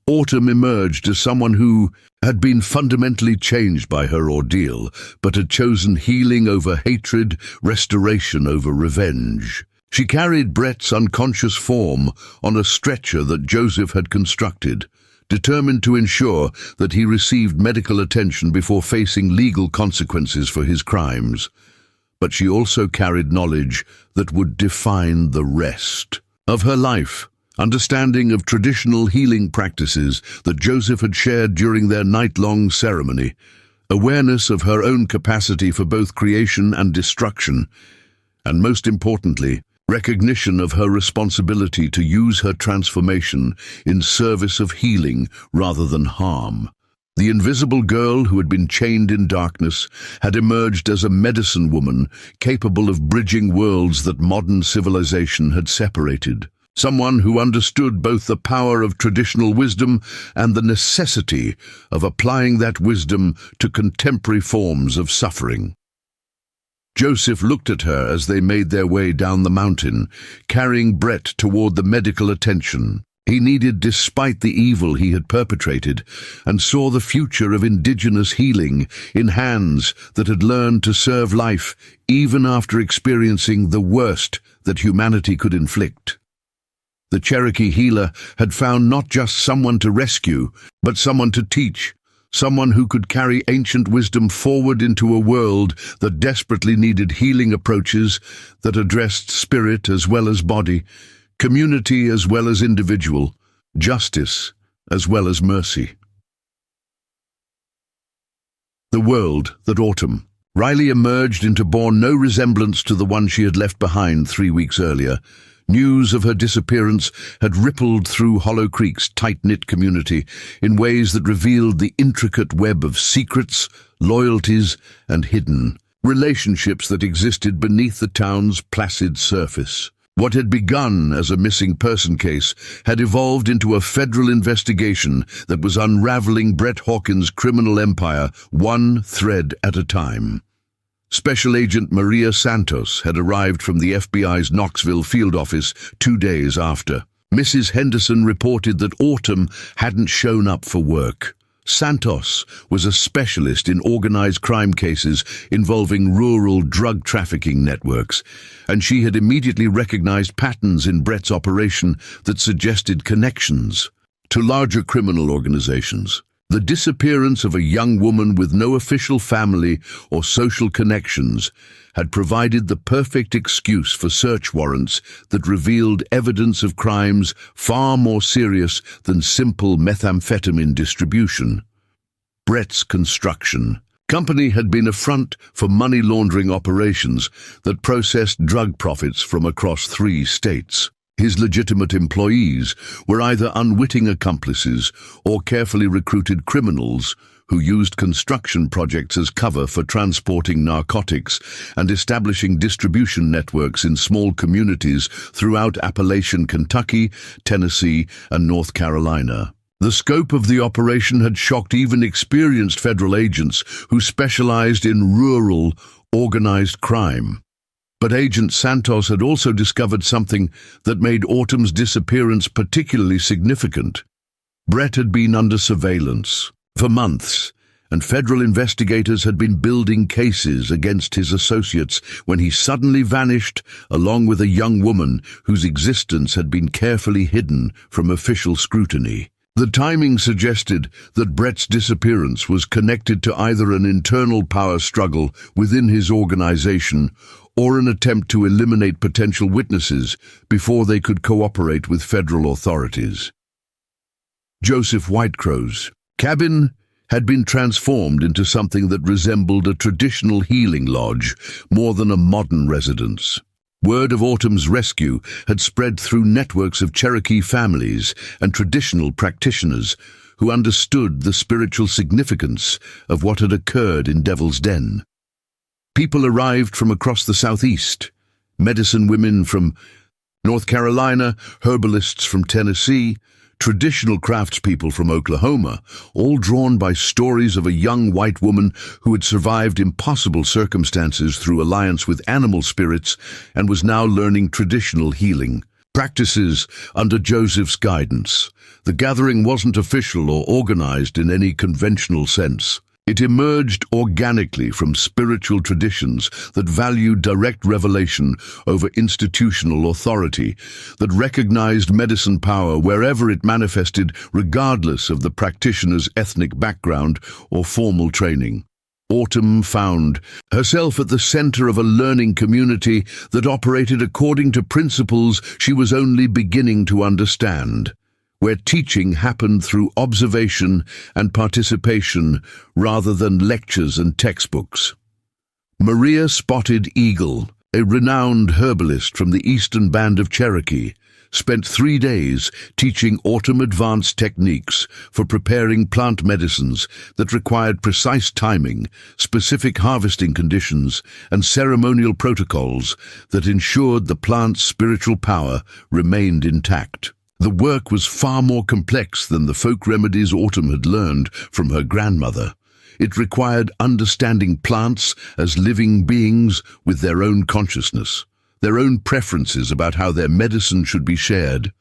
Autumn emerged as someone who had been fundamentally changed by her ordeal, but had chosen healing over hatred, restoration over revenge. She carried Brett's unconscious form on a stretcher that Joseph had constructed, determined to ensure that he received medical attention before facing legal consequences for his crimes. But she also carried knowledge that would define the rest of her life, understanding of traditional healing practices that Joseph had shared during their night-long ceremony, awareness of her own capacity for both creation and destruction, and most importantly, recognition of her responsibility to use her transformation in service of healing rather than harm. The invisible girl who had been chained in darkness had emerged as a medicine woman capable of bridging worlds that modern civilization had separated. Someone who understood both the power of traditional wisdom and the necessity of applying that wisdom to contemporary forms of suffering. Joseph looked at her as they made their way down the mountain, carrying Brett toward the medical attention he needed despite the evil he had perpetrated, and saw the future of indigenous healing in hands that had learned to serve life even after experiencing the worst that humanity could inflict. The Cherokee healer had found not just someone to rescue, but someone to teach, someone who could carry ancient wisdom forward into a world that desperately needed healing approaches that addressed spirit as well as body, community as well as individual, justice as well as mercy. The world that autumn. Riley emerged into bore no resemblance to the one she had left behind 3 weeks earlier. News of her disappearance had rippled through Hollow Creek's tight-knit community in ways that revealed the intricate web of secrets, loyalties, and hidden relationships that existed beneath the town's placid surface. What had begun as a missing person case had evolved into a federal investigation that was unraveling Brett Hawkins' criminal empire one thread at a time. Special Agent Maria Santos had arrived from the FBI's Knoxville field office 2 days after. Mrs. Henderson reported that Autumn hadn't shown up for work. Santos was a specialist in organized crime cases involving rural drug trafficking networks, and she had immediately recognized patterns in Brett's operation that suggested connections to larger criminal organizations. The disappearance of a young woman with no official family or social connections had provided the perfect excuse for search warrants that revealed evidence of crimes far more serious than simple methamphetamine distribution. Brett's construction company had been a front for money laundering operations that processed drug profits from across 3 states. His legitimate employees were either unwitting accomplices or carefully recruited criminals who used construction projects as cover for transporting narcotics and establishing distribution networks in small communities throughout Appalachian Kentucky, Tennessee, and North Carolina. The scope of the operation had shocked even experienced federal agents who specialized in rural, organized crime. But Agent Santos had also discovered something that made Autumn's disappearance particularly significant. Brett had been under surveillance for months, and federal investigators had been building cases against his associates when he suddenly vanished, along with a young woman whose existence had been carefully hidden from official scrutiny. The timing suggested that Brett's disappearance was connected to either an internal power struggle within his organization or an attempt to eliminate potential witnesses before they could cooperate with federal authorities. Joseph Whitecrow's cabin had been transformed into something that resembled a traditional healing lodge more than a modern residence. Word of Autumn's rescue had spread through networks of Cherokee families and traditional practitioners who understood the spiritual significance of what had occurred in Devil's Den. People arrived from across the Southeast, medicine women from North Carolina, herbalists from Tennessee, traditional craftspeople from Oklahoma, all drawn by stories of a young white woman who had survived impossible circumstances through alliance with animal spirits and was now learning traditional healing practices under Joseph's guidance. The gathering wasn't official or organized in any conventional sense. It emerged organically from spiritual traditions that valued direct revelation over institutional authority, that recognized medicine power wherever it manifested, regardless of the practitioner's ethnic background or formal training. Autumn found herself at the center of a learning community that operated according to principles she was only beginning to understand, where teaching happened through observation and participation rather than lectures and textbooks. Maria Spotted Eagle, a renowned herbalist from the eastern band of Cherokee, spent 3 days teaching Autumn advanced techniques for preparing plant medicines that required precise timing, specific harvesting conditions, and ceremonial protocols that ensured the plant's spiritual power remained intact. The work was far more complex than the folk remedies Autumn had learned from her grandmother. It required understanding plants as living beings with their own consciousness, their own preferences about how their medicine should be shared,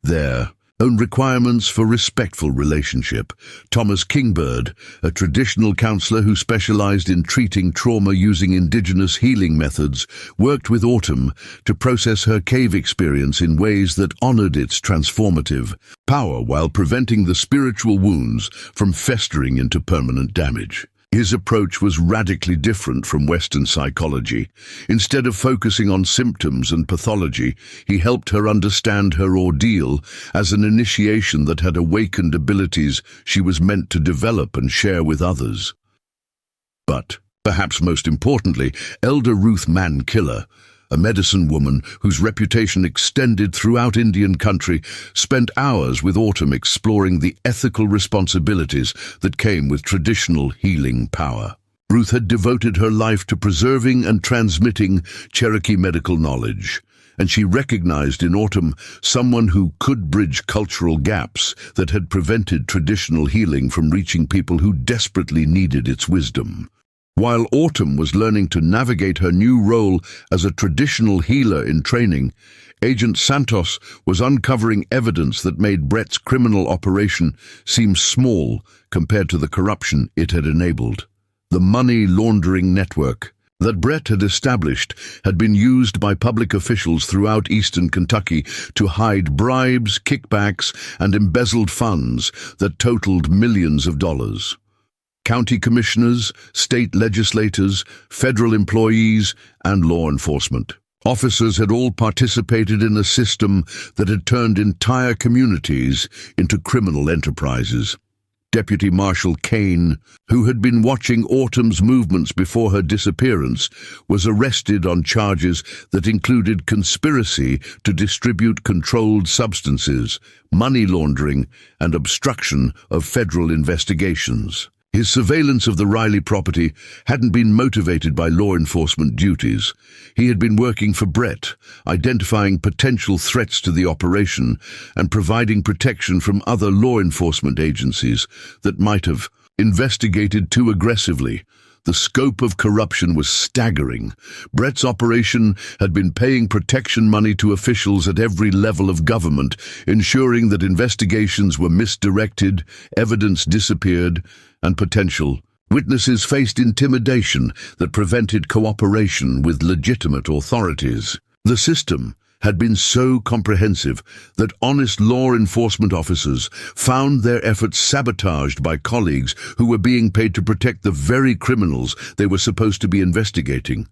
their own requirements for respectful relationship. Thomas Kingbird, a traditional counselor who specialized in treating trauma using indigenous healing methods, worked with Autumn to process her cave experience in ways that honored its transformative power while preventing the spiritual wounds from festering into permanent damage. His approach was radically different from Western psychology. Instead of focusing on symptoms and pathology, he helped her understand her ordeal as an initiation that had awakened abilities she was meant to develop and share with others. But, perhaps most importantly, Elder Ruth Mankiller, a medicine woman whose reputation extended throughout Indian country, spent hours with Autumn exploring the ethical responsibilities that came with traditional healing power. Ruth had devoted her life to preserving and transmitting Cherokee medical knowledge, and she recognized in Autumn someone who could bridge cultural gaps that had prevented traditional healing from reaching people who desperately needed its wisdom. While Autumn was learning to navigate her new role as a traditional healer in training, Agent Santos was uncovering evidence that made Brett's criminal operation seem small compared to the corruption it had enabled. The money laundering network that Brett had established had been used by public officials throughout eastern Kentucky to hide bribes, kickbacks, and embezzled funds that totaled millions of dollars. County commissioners, state legislators, federal employees, and law enforcement officers had all participated in a system that had turned entire communities into criminal enterprises. Deputy Marshal Kane, who had been watching Autumn's movements before her disappearance, was arrested on charges that included conspiracy to distribute controlled substances, money laundering, and obstruction of federal investigations. His surveillance of the Riley property hadn't been motivated by law enforcement duties. He had been working for Brett, identifying potential threats to the operation and providing protection from other law enforcement agencies that might have investigated too aggressively. The scope of corruption was staggering. Brett's operation had been paying protection money to officials at every level of government, ensuring that investigations were misdirected, evidence disappeared, and potential witnesses faced intimidation that prevented cooperation with legitimate authorities. The system had been so comprehensive that honest law enforcement officers found their efforts sabotaged by colleagues who were being paid to protect the very criminals they were supposed to be investigating.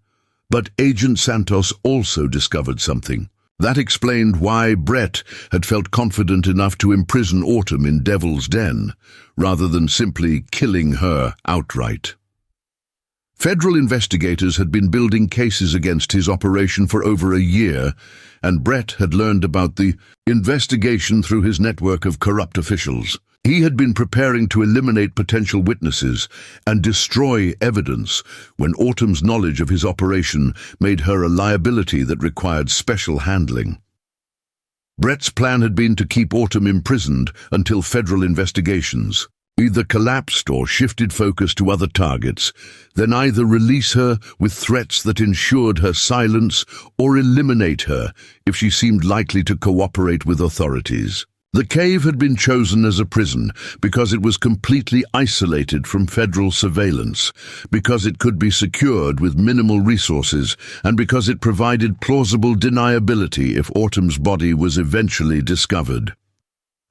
But Agent Santos also discovered something. That explained why Brett had felt confident enough to imprison Autumn in Devil's Den, rather than simply killing her outright. Federal investigators had been building cases against his operation for over a year, and Brett had learned about the investigation through his network of corrupt officials. He had been preparing to eliminate potential witnesses and destroy evidence when Autumn's knowledge of his operation made her a liability that required special handling. Brett's plan had been to keep Autumn imprisoned until federal investigations either collapsed or shifted focus to other targets, then either release her with threats that ensured her silence or eliminate her if she seemed likely to cooperate with authorities. The cave had been chosen as a prison because it was completely isolated from federal surveillance, because it could be secured with minimal resources, and because it provided plausible deniability if Autumn's body was eventually discovered.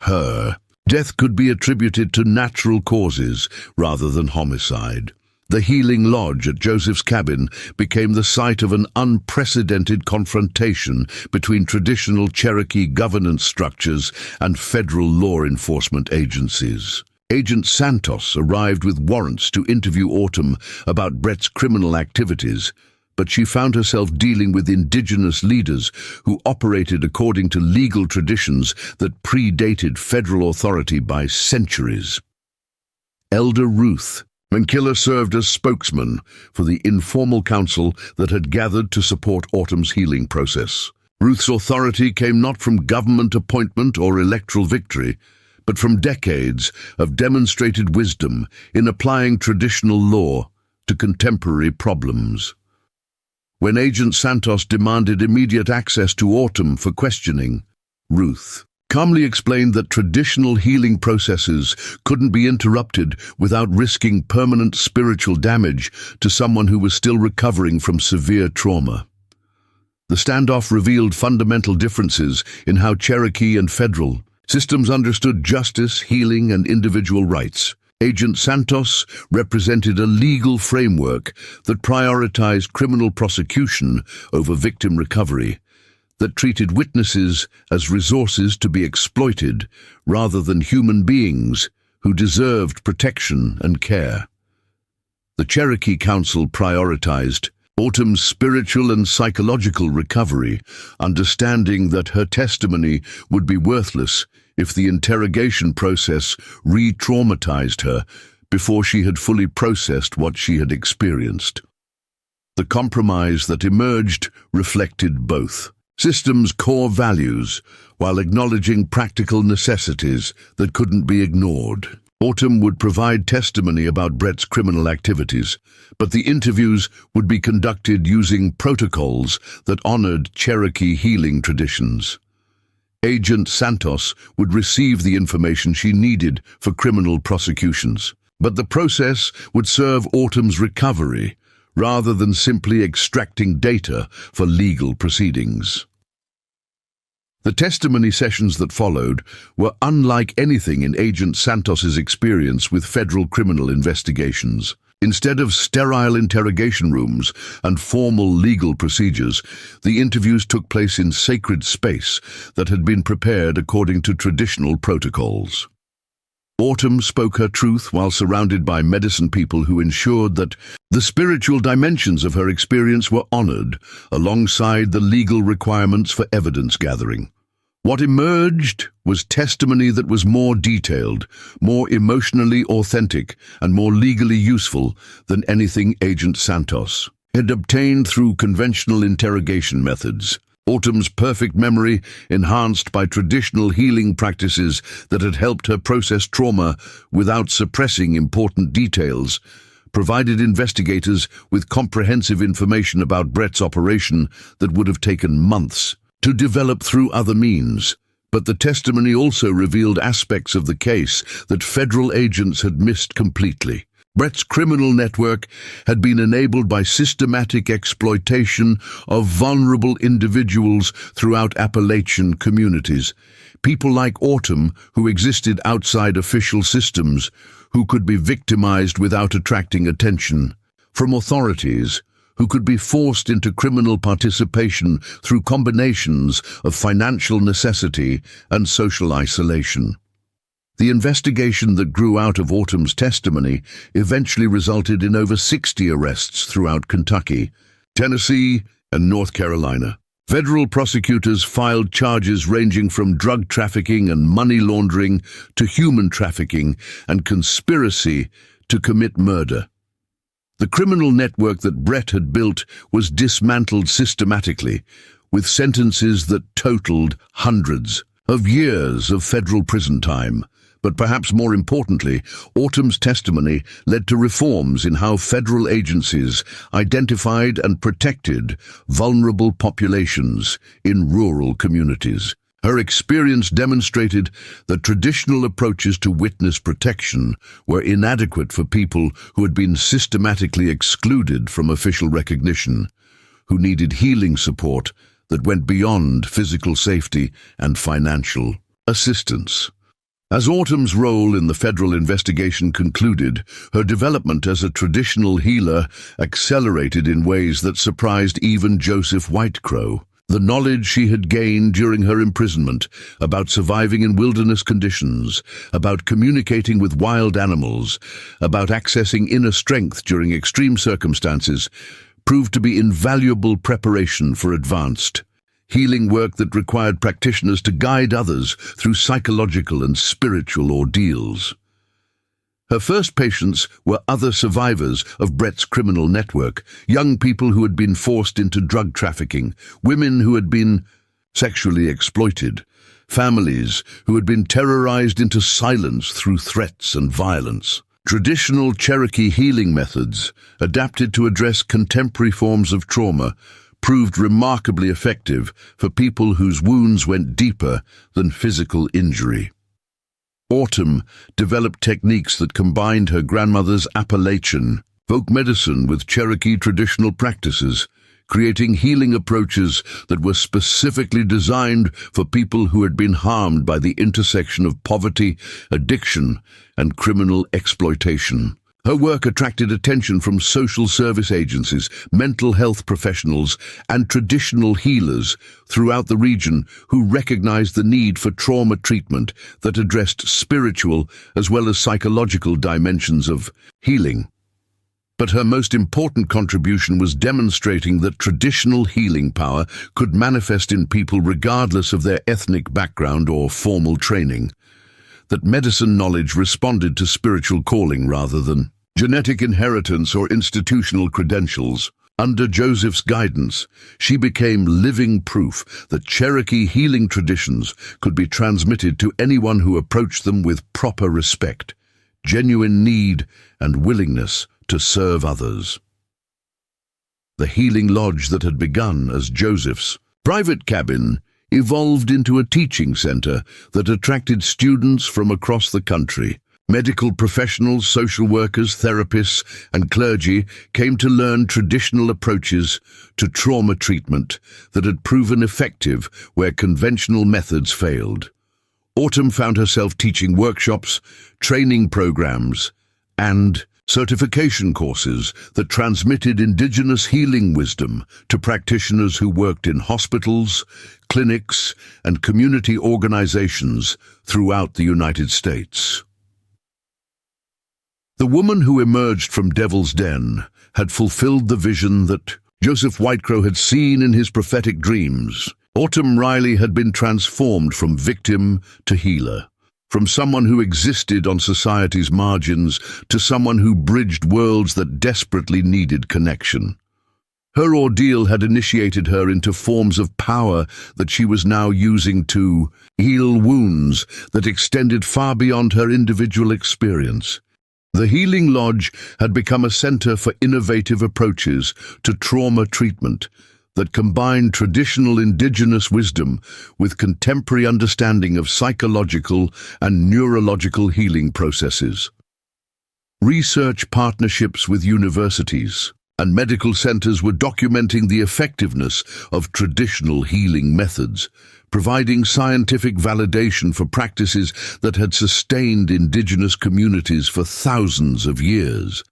Her death could be attributed to natural causes rather than homicide. The healing lodge at Joseph's cabin became the site of an unprecedented confrontation between traditional Cherokee governance structures and federal law enforcement agencies. Agent Santos arrived with warrants to interview Autumn about Brett's criminal activities, but she found herself dealing with indigenous leaders who operated according to legal traditions that predated federal authority by centuries. Elder Ruth Mankiller served as spokesman for the informal council that had gathered to support Autumn's healing process. Ruth's authority came not from government appointment or electoral victory, but from decades of demonstrated wisdom in applying traditional law to contemporary problems. When Agent Santos demanded immediate access to Autumn for questioning, Ruth calmly explained that traditional healing processes couldn't be interrupted without risking permanent spiritual damage to someone who was still recovering from severe trauma. The standoff revealed fundamental differences in how Cherokee and federal systems understood justice, healing, and individual rights. Agent Santos represented a legal framework that prioritized criminal prosecution over victim recovery, that treated witnesses as resources to be exploited rather than human beings who deserved protection and care. The Cherokee Council prioritized Autumn's spiritual and psychological recovery, understanding that her testimony would be worthless if the interrogation process re-traumatized her before she had fully processed what she had experienced. The compromise that emerged reflected both systems' core values while acknowledging practical necessities that couldn't be ignored. Autumn would provide testimony about Brett's criminal activities, but the interviews would be conducted using protocols that honored Cherokee healing traditions. Agent Santos would receive the information she needed for criminal prosecutions, but the process would serve Autumn's recovery rather than simply extracting data for legal proceedings. The testimony sessions that followed were unlike anything in Agent Santos's experience with federal criminal investigations. Instead of sterile interrogation rooms and formal legal procedures, the interviews took place in sacred space that had been prepared according to traditional protocols. Autumn spoke her truth while surrounded by medicine people who ensured that the spiritual dimensions of her experience were honored, alongside the legal requirements for evidence gathering. What emerged was testimony that was more detailed, more emotionally authentic, and more legally useful than anything Agent Santos had obtained through conventional interrogation methods. Autumn's perfect memory, enhanced by traditional healing practices that had helped her process trauma without suppressing important details, provided investigators with comprehensive information about Brett's operation that would have taken months to develop through other means. But the testimony also revealed aspects of the case that federal agents had missed completely. Brett's criminal network had been enabled by systematic exploitation of vulnerable individuals throughout Appalachian communities. People like Autumn, who existed outside official systems, who could be victimized without attracting attention from authorities, who could be forced into criminal participation through combinations of financial necessity and social isolation. The investigation that grew out of Autumn's testimony eventually resulted in over 60 arrests throughout Kentucky, Tennessee, and North Carolina. Federal prosecutors filed charges ranging from drug trafficking and money laundering to human trafficking and conspiracy to commit murder. The criminal network that Brett had built was dismantled systematically, with sentences that totaled hundreds of years of federal prison time. But perhaps more importantly, Autumn's testimony led to reforms in how federal agencies identified and protected vulnerable populations in rural communities. Her experience demonstrated that traditional approaches to witness protection were inadequate for people who had been systematically excluded from official recognition, who needed healing support that went beyond physical safety and financial assistance. As Autumn's role in the federal investigation concluded, her development as a traditional healer accelerated in ways that surprised even Joseph Whitecrow. The knowledge she had gained during her imprisonment about surviving in wilderness conditions, about communicating with wild animals, about accessing inner strength during extreme circumstances, proved to be invaluable preparation for advanced healing work that required practitioners to guide others through psychological and spiritual ordeals. Her first patients were other survivors of Brett's criminal network, young people who had been forced into drug trafficking, women who had been sexually exploited, families who had been terrorized into silence through threats and violence. Traditional Cherokee healing methods, adapted to address contemporary forms of trauma, proved remarkably effective for people whose wounds went deeper than physical injury. Autumn developed techniques that combined her grandmother's Appalachian folk medicine with Cherokee traditional practices, creating healing approaches that were specifically designed for people who had been harmed by the intersection of poverty, addiction, and criminal exploitation. Her work attracted attention from social service agencies, mental health professionals, and traditional healers throughout the region who recognized the need for trauma treatment that addressed spiritual as well as psychological dimensions of healing. But her most important contribution was demonstrating that traditional healing power could manifest in people regardless of their ethnic background or formal training, that medicine knowledge responded to spiritual calling rather than genetic inheritance or institutional credentials. Under Joseph's guidance, she became living proof that Cherokee healing traditions could be transmitted to anyone who approached them with proper respect, genuine need and willingness to serve others. The healing lodge that had begun as Joseph's private cabin evolved into a teaching center that attracted students from across the country. Medical professionals, social workers, therapists, and clergy came to learn traditional approaches to trauma treatment that had proven effective where conventional methods failed. Autumn found herself teaching workshops, training programs, and certification courses that transmitted indigenous healing wisdom to practitioners who worked in hospitals, clinics, and community organizations throughout the United States. The woman who emerged from Devil's Den had fulfilled the vision that Joseph Whitecrow had seen in his prophetic dreams. Autumn Riley had been transformed from victim to healer, from someone who existed on society's margins to someone who bridged worlds that desperately needed connection. Her ordeal had initiated her into forms of power that she was now using to heal wounds that extended far beyond her individual experience. The Healing Lodge had become a center for innovative approaches to trauma treatment that combined traditional indigenous wisdom with contemporary understanding of psychological and neurological healing processes. Research partnerships with universities and medical centers were documenting the effectiveness of traditional healing methods, providing scientific validation for practices that had sustained indigenous communities for thousands of years.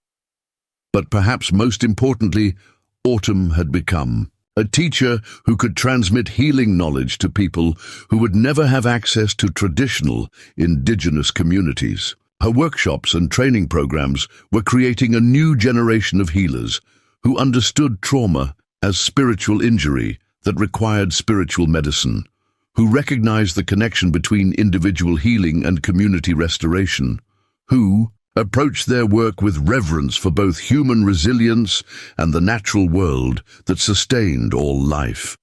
But perhaps most importantly, Autumn had become a teacher who could transmit healing knowledge to people who would never have access to traditional indigenous communities. Her workshops and training programs were creating a new generation of healers who understood trauma as spiritual injury that required spiritual medicine, who recognized the connection between individual healing and community restoration, who approached their work with reverence for both human resilience and the natural world that sustained all life.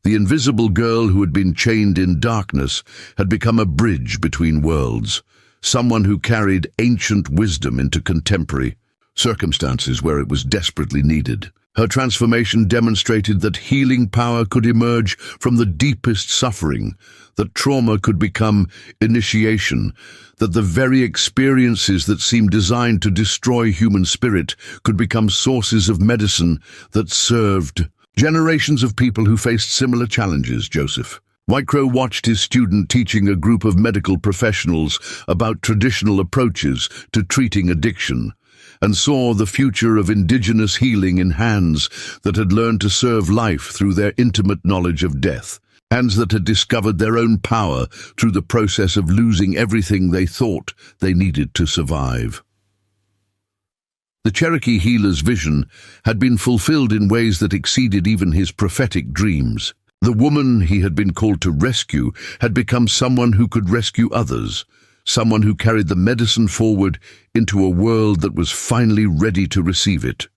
The invisible girl who had been chained in darkness had become a bridge between worlds, someone who carried ancient wisdom into contemporary circumstances where it was desperately needed. Her transformation demonstrated that healing power could emerge from the deepest suffering, that trauma could become initiation, that the very experiences that seemed designed to destroy human spirit could become sources of medicine that served generations of people who faced similar challenges. Joseph Whitecrow watched his student teaching a group of medical professionals about traditional approaches to treating addiction, and saw the future of indigenous healing in hands that had learned to serve life through their intimate knowledge of death, hands that had discovered their own power through the process of losing everything they thought they needed to survive. The Cherokee healer's vision had been fulfilled in ways that exceeded even his prophetic dreams. The woman he had been called to rescue had become someone who could rescue others, someone who carried the medicine forward into a world that was finally ready to receive it.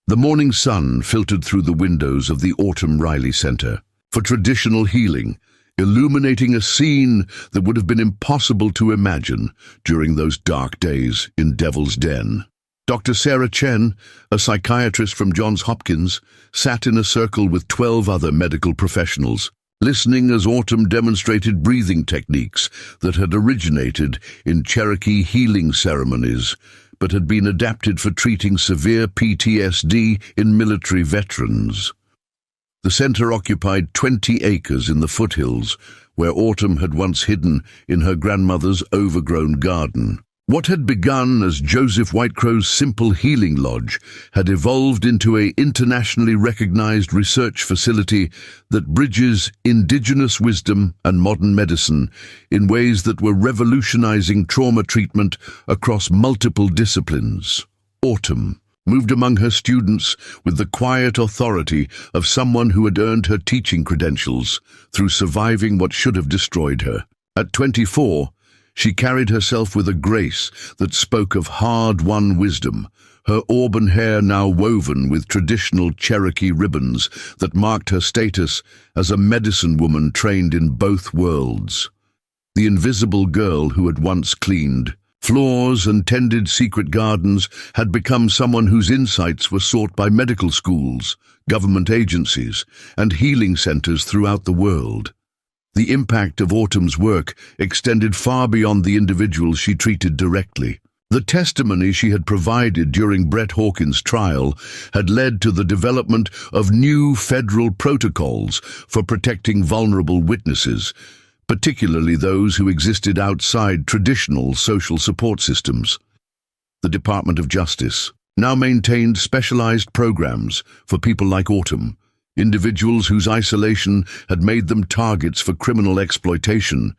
The morning sun filtered through the windows of the Autumn Riley Center for traditional healing, illuminating a scene that would have been impossible to imagine during those dark days in Devil's Den. Dr. Sarah Chen, a psychiatrist from Johns Hopkins, sat in a circle with 12 other medical professionals, listening as Autumn demonstrated breathing techniques that had originated in Cherokee healing ceremonies, but had been adapted for treating severe PTSD in military veterans. The center occupied 20 acres in the foothills, where Autumn had once hidden in her grandmother's overgrown garden. What had begun as Joseph Whitecrow's simple healing lodge had evolved into an internationally recognized research facility that bridges indigenous wisdom and modern medicine in ways that were revolutionizing trauma treatment across multiple disciplines. Autumn moved among her students with the quiet authority of someone who had earned her teaching credentials through surviving what should have destroyed her. At 24, she carried herself with a grace that spoke of hard-won wisdom, her auburn hair now woven with traditional Cherokee ribbons that marked her status as a medicine woman trained in both worlds. The invisible girl who had once cleaned Floors and tended secret gardens had become someone whose insights were sought by medical schools, government agencies, and healing centers throughout the world. The impact of Autumn's work extended far beyond the individuals she treated directly. The testimony she had provided during Brett Hawkins' trial had led to the development of new federal protocols for protecting vulnerable witnesses, particularly those who existed outside traditional social support systems. The Department of Justice now maintained specialized programs for people like Autumn, individuals whose isolation had made them targets for criminal exploitation,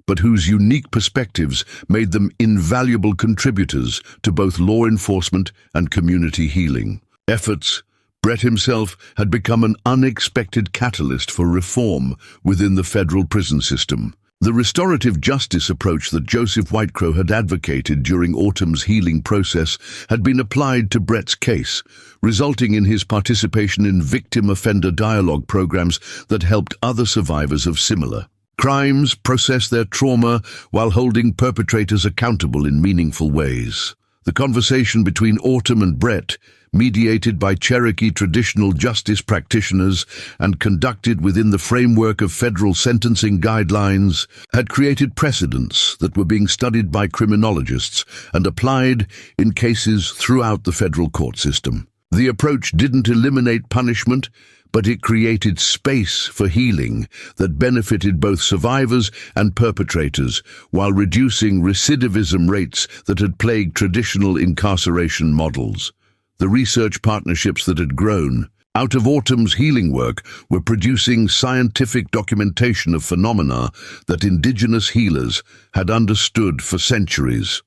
but whose unique perspectives made them invaluable contributors to both law enforcement and community healing efforts. Brett himself had become an unexpected catalyst for reform within the federal prison system. The restorative justice approach that Joseph Whitecrow had advocated during Autumn's healing process had been applied to Brett's case, resulting in his participation in victim-offender dialogue programs that helped other survivors of similar crimes process their trauma while holding perpetrators accountable in meaningful ways. The conversation between Autumn and Brett, mediated by Cherokee traditional justice practitioners and conducted within the framework of federal sentencing guidelines, had created precedents that were being studied by criminologists and applied in cases throughout the federal court system. The approach didn't eliminate punishment, but it created space for healing that benefited both survivors and perpetrators while reducing recidivism rates that had plagued traditional incarceration models. The research partnerships that had grown out of Autumn's healing work were producing scientific documentation of phenomena that indigenous healers had understood for centuries.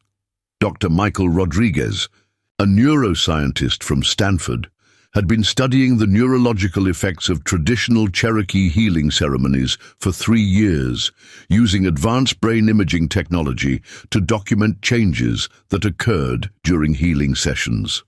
Dr. Michael Rodriguez, a neuroscientist from Stanford, had been studying the neurological effects of traditional Cherokee healing ceremonies for 3 years, using advanced brain imaging technology to document changes that occurred during healing sessions.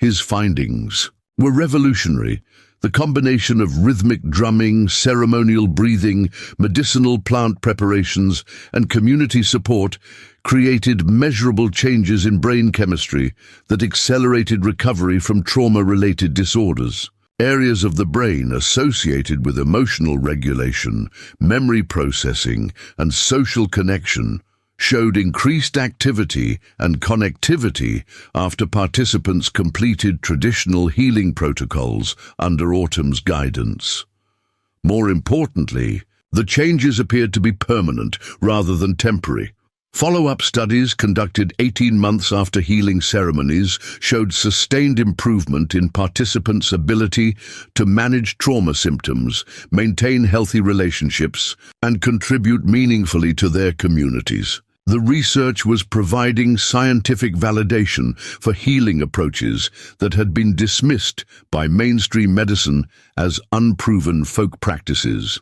His findings were revolutionary. The combination of rhythmic drumming, ceremonial breathing, medicinal plant preparations, and community support created measurable changes in brain chemistry that accelerated recovery from trauma-related disorders. Areas of the brain associated with emotional regulation, memory processing, and social connection showed increased activity and connectivity after participants completed traditional healing protocols under Autumn's guidance. More importantly, the changes appeared to be permanent rather than temporary. Follow-up studies conducted 18 months after healing ceremonies showed sustained improvement in participants' ability to manage trauma symptoms, maintain healthy relationships, and contribute meaningfully to their communities. The research was providing scientific validation for healing approaches that had been dismissed by mainstream medicine as unproven folk practices.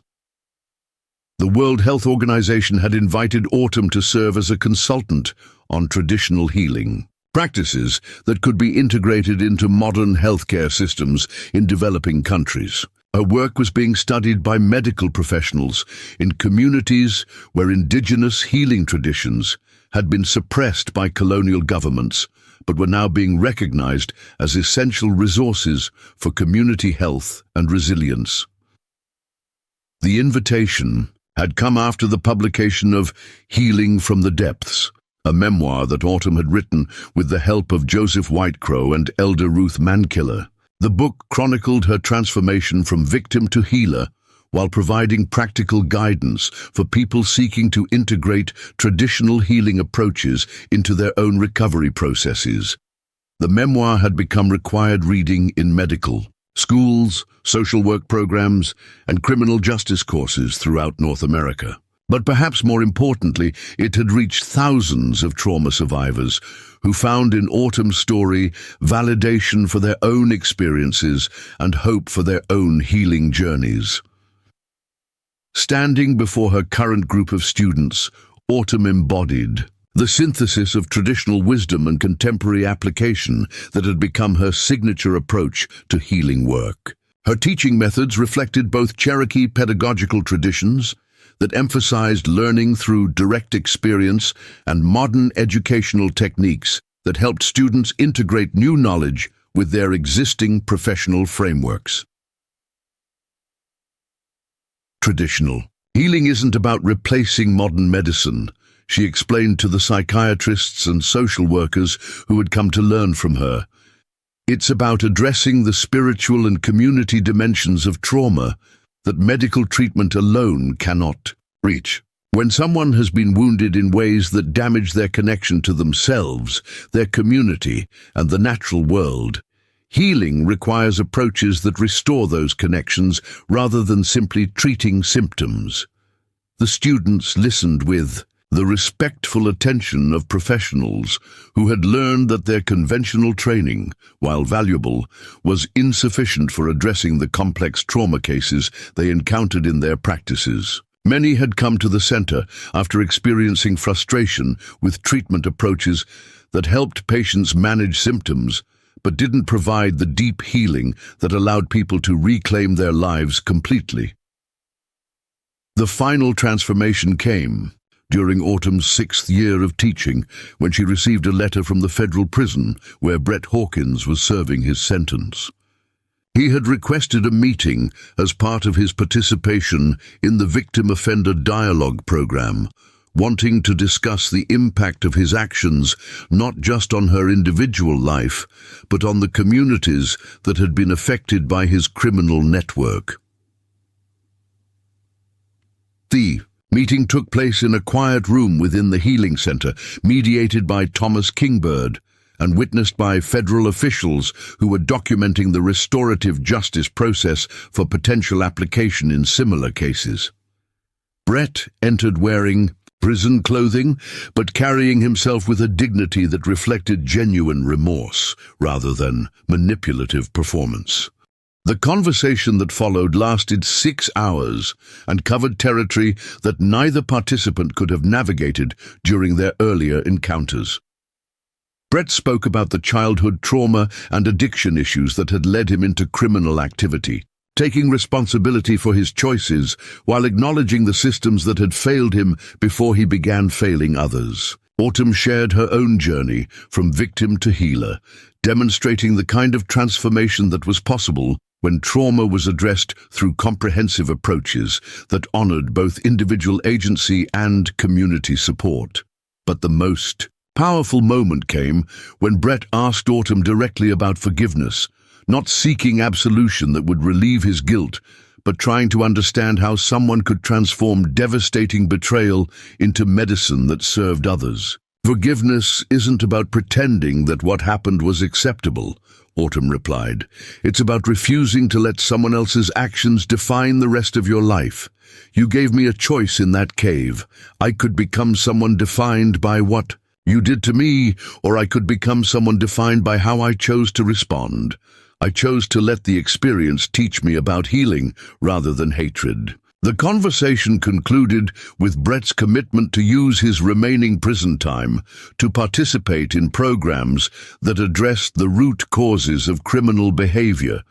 The World Health Organization had invited Autumn to serve as a consultant on traditional healing practices that could be integrated into modern healthcare systems in developing countries. Her work was being studied by medical professionals in communities where indigenous healing traditions had been suppressed by colonial governments, but were now being recognized as essential resources for community health and resilience. The invitation had come after the publication of Healing from the Depths, a memoir that Autumn had written with the help of Joseph Whitecrow and Elder Ruth Mankiller. The book chronicled her transformation from victim to healer while providing practical guidance for people seeking to integrate traditional healing approaches into their own recovery processes. The memoir had become required reading in medical schools, social work programs, and criminal justice courses throughout North America. But perhaps more importantly, it had reached thousands of trauma survivors who found in Autumn's story validation for their own experiences and hope for their own healing journeys. Standing before her current group of students, Autumn embodied the synthesis of traditional wisdom and contemporary application that had become her signature approach to healing work. Her teaching methods reflected both Cherokee pedagogical traditions, that emphasized learning through direct experience and modern educational techniques that helped students integrate new knowledge with their existing professional frameworks. Traditional. Healing isn't about replacing modern medicine, she explained to the psychiatrists and social workers who had come to learn from her. It's about addressing the spiritual and community dimensions of trauma that medical treatment alone cannot reach. When someone has been wounded in ways that damage their connection to themselves, their community, and the natural world, healing requires approaches that restore those connections rather than simply treating symptoms. The students listened with the respectful attention of professionals who had learned that their conventional training, while valuable, was insufficient for addressing the complex trauma cases they encountered in their practices. Many had come to the center after experiencing frustration with treatment approaches that helped patients manage symptoms, but didn't provide the deep healing that allowed people to reclaim their lives completely. The final transformation came during Autumn's 6th year of teaching, when she received a letter from the federal prison where Brett Hawkins was serving his sentence. He had requested a meeting as part of his participation in the Victim Offender Dialogue program, wanting to discuss the impact of his actions not just on her individual life, but on the communities that had been affected by his criminal network. The meeting took place in a quiet room within the Healing Center, mediated by Thomas Kingbird, and witnessed by federal officials who were documenting the restorative justice process for potential application in similar cases. Brett entered wearing prison clothing, but carrying himself with a dignity that reflected genuine remorse rather than manipulative performance. The conversation that followed lasted 6 hours and covered territory that neither participant could have navigated during their earlier encounters. Brett spoke about the childhood trauma and addiction issues that had led him into criminal activity, taking responsibility for his choices while acknowledging the systems that had failed him before he began failing others. Autumn shared her own journey from victim to healer, demonstrating the kind of transformation that was possible when trauma was addressed through comprehensive approaches that honored both individual agency and community support. But the most powerful moment came when Brett asked Autumn directly about forgiveness, not seeking absolution that would relieve his guilt, but trying to understand how someone could transform devastating betrayal into medicine that served others. Forgiveness isn't about pretending that what happened was acceptable, Autumn replied. It's about refusing to let someone else's actions define the rest of your life. You gave me a choice in that cave. I could become someone defined by what you did to me, or I could become someone defined by how I chose to respond. I chose to let the experience teach me about healing rather than hatred. The conversation concluded with Brett's commitment to use his remaining prison time to participate in programs that addressed the root causes of criminal behavior,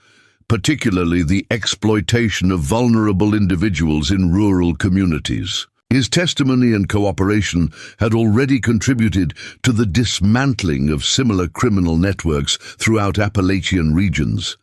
particularly the exploitation of vulnerable individuals in rural communities. His testimony and cooperation had already contributed to the dismantling of similar criminal networks throughout Appalachian regions,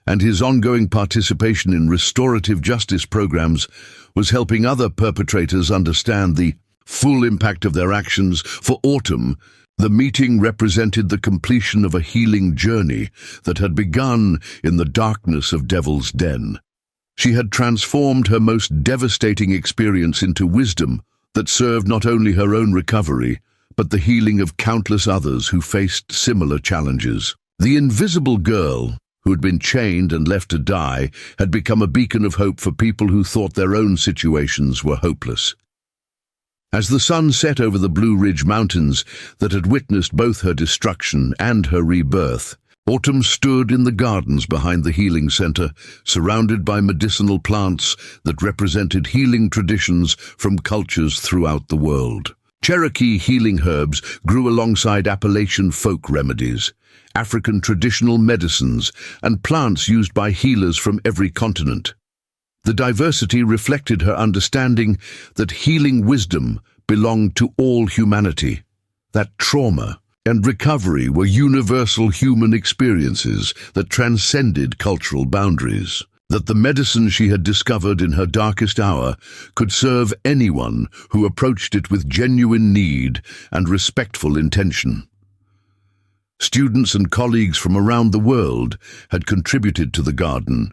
and his ongoing participation in restorative justice programs was helping other perpetrators understand the full impact of their actions. For Autumn, the meeting represented the completion of a healing journey that had begun in the darkness of Devil's Den. She had transformed her most devastating experience into wisdom that served not only her own recovery, but the healing of countless others who faced similar challenges. The invisible girl, who had been chained and left to die, had become a beacon of hope for people who thought their own situations were hopeless. As the sun set over the Blue Ridge Mountains that had witnessed both her destruction and her rebirth, Autumn stood in the gardens behind the Healing Center, surrounded by medicinal plants that represented healing traditions from cultures throughout the world. Cherokee healing herbs grew alongside Appalachian folk remedies, African traditional medicines, and plants used by healers from every continent. The diversity reflected her understanding that healing wisdom belonged to all humanity, that trauma and recovery were universal human experiences that transcended cultural boundaries, that the medicine she had discovered in her darkest hour could serve anyone who approached it with genuine need and respectful intention. Students and colleagues from around the world had contributed to the garden,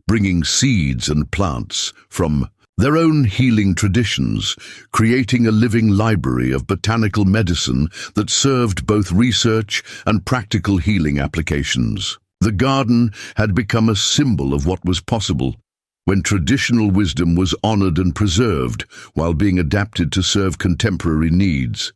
bringing seeds and plants from their own healing traditions, creating a living library of botanical medicine that served both research and practical healing applications. The garden had become a symbol of what was possible when traditional wisdom was honored and preserved while being adapted to serve contemporary needs.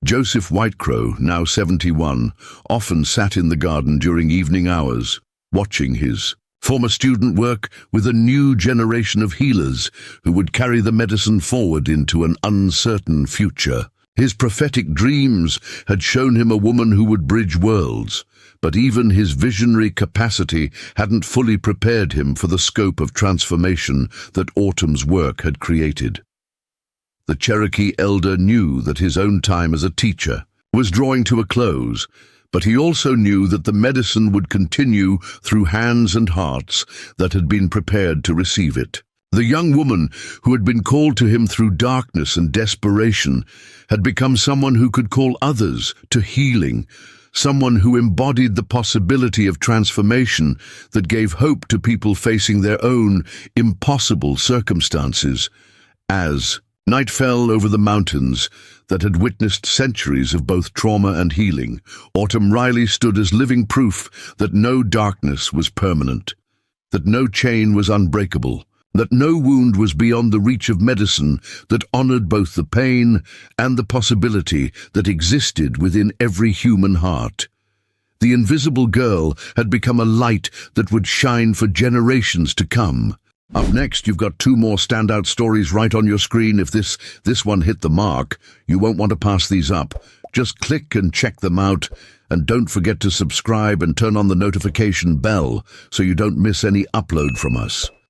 Joseph Whitecrow, now 71, often sat in the garden during evening hours, watching his former student work with a new generation of healers who would carry the medicine forward into an uncertain future. His prophetic dreams had shown him a woman who would bridge worlds, but even his visionary capacity hadn't fully prepared him for the scope of transformation that Autumn's work had created. The Cherokee elder knew that his own time as a teacher was drawing to a close, but he also knew that the medicine would continue through hands and hearts that had been prepared to receive it. The young woman who had been called to him through darkness and desperation had become someone who could call others to healing, someone who embodied the possibility of transformation that gave hope to people facing their own impossible circumstances. As night fell over the mountains that had witnessed centuries of both trauma and healing, Autumn Riley stood as living proof that no darkness was permanent, that no chain was unbreakable, that no wound was beyond the reach of medicine that honored both the pain and the possibility that existed within every human heart. The invisible girl had become a light that would shine for generations to come. Up next, you've got two more standout stories right on your screen. If this one hit the mark, you won't want to pass these up. Just click and check them out, and don't forget to subscribe and turn on the notification bell so you don't miss any upload from us.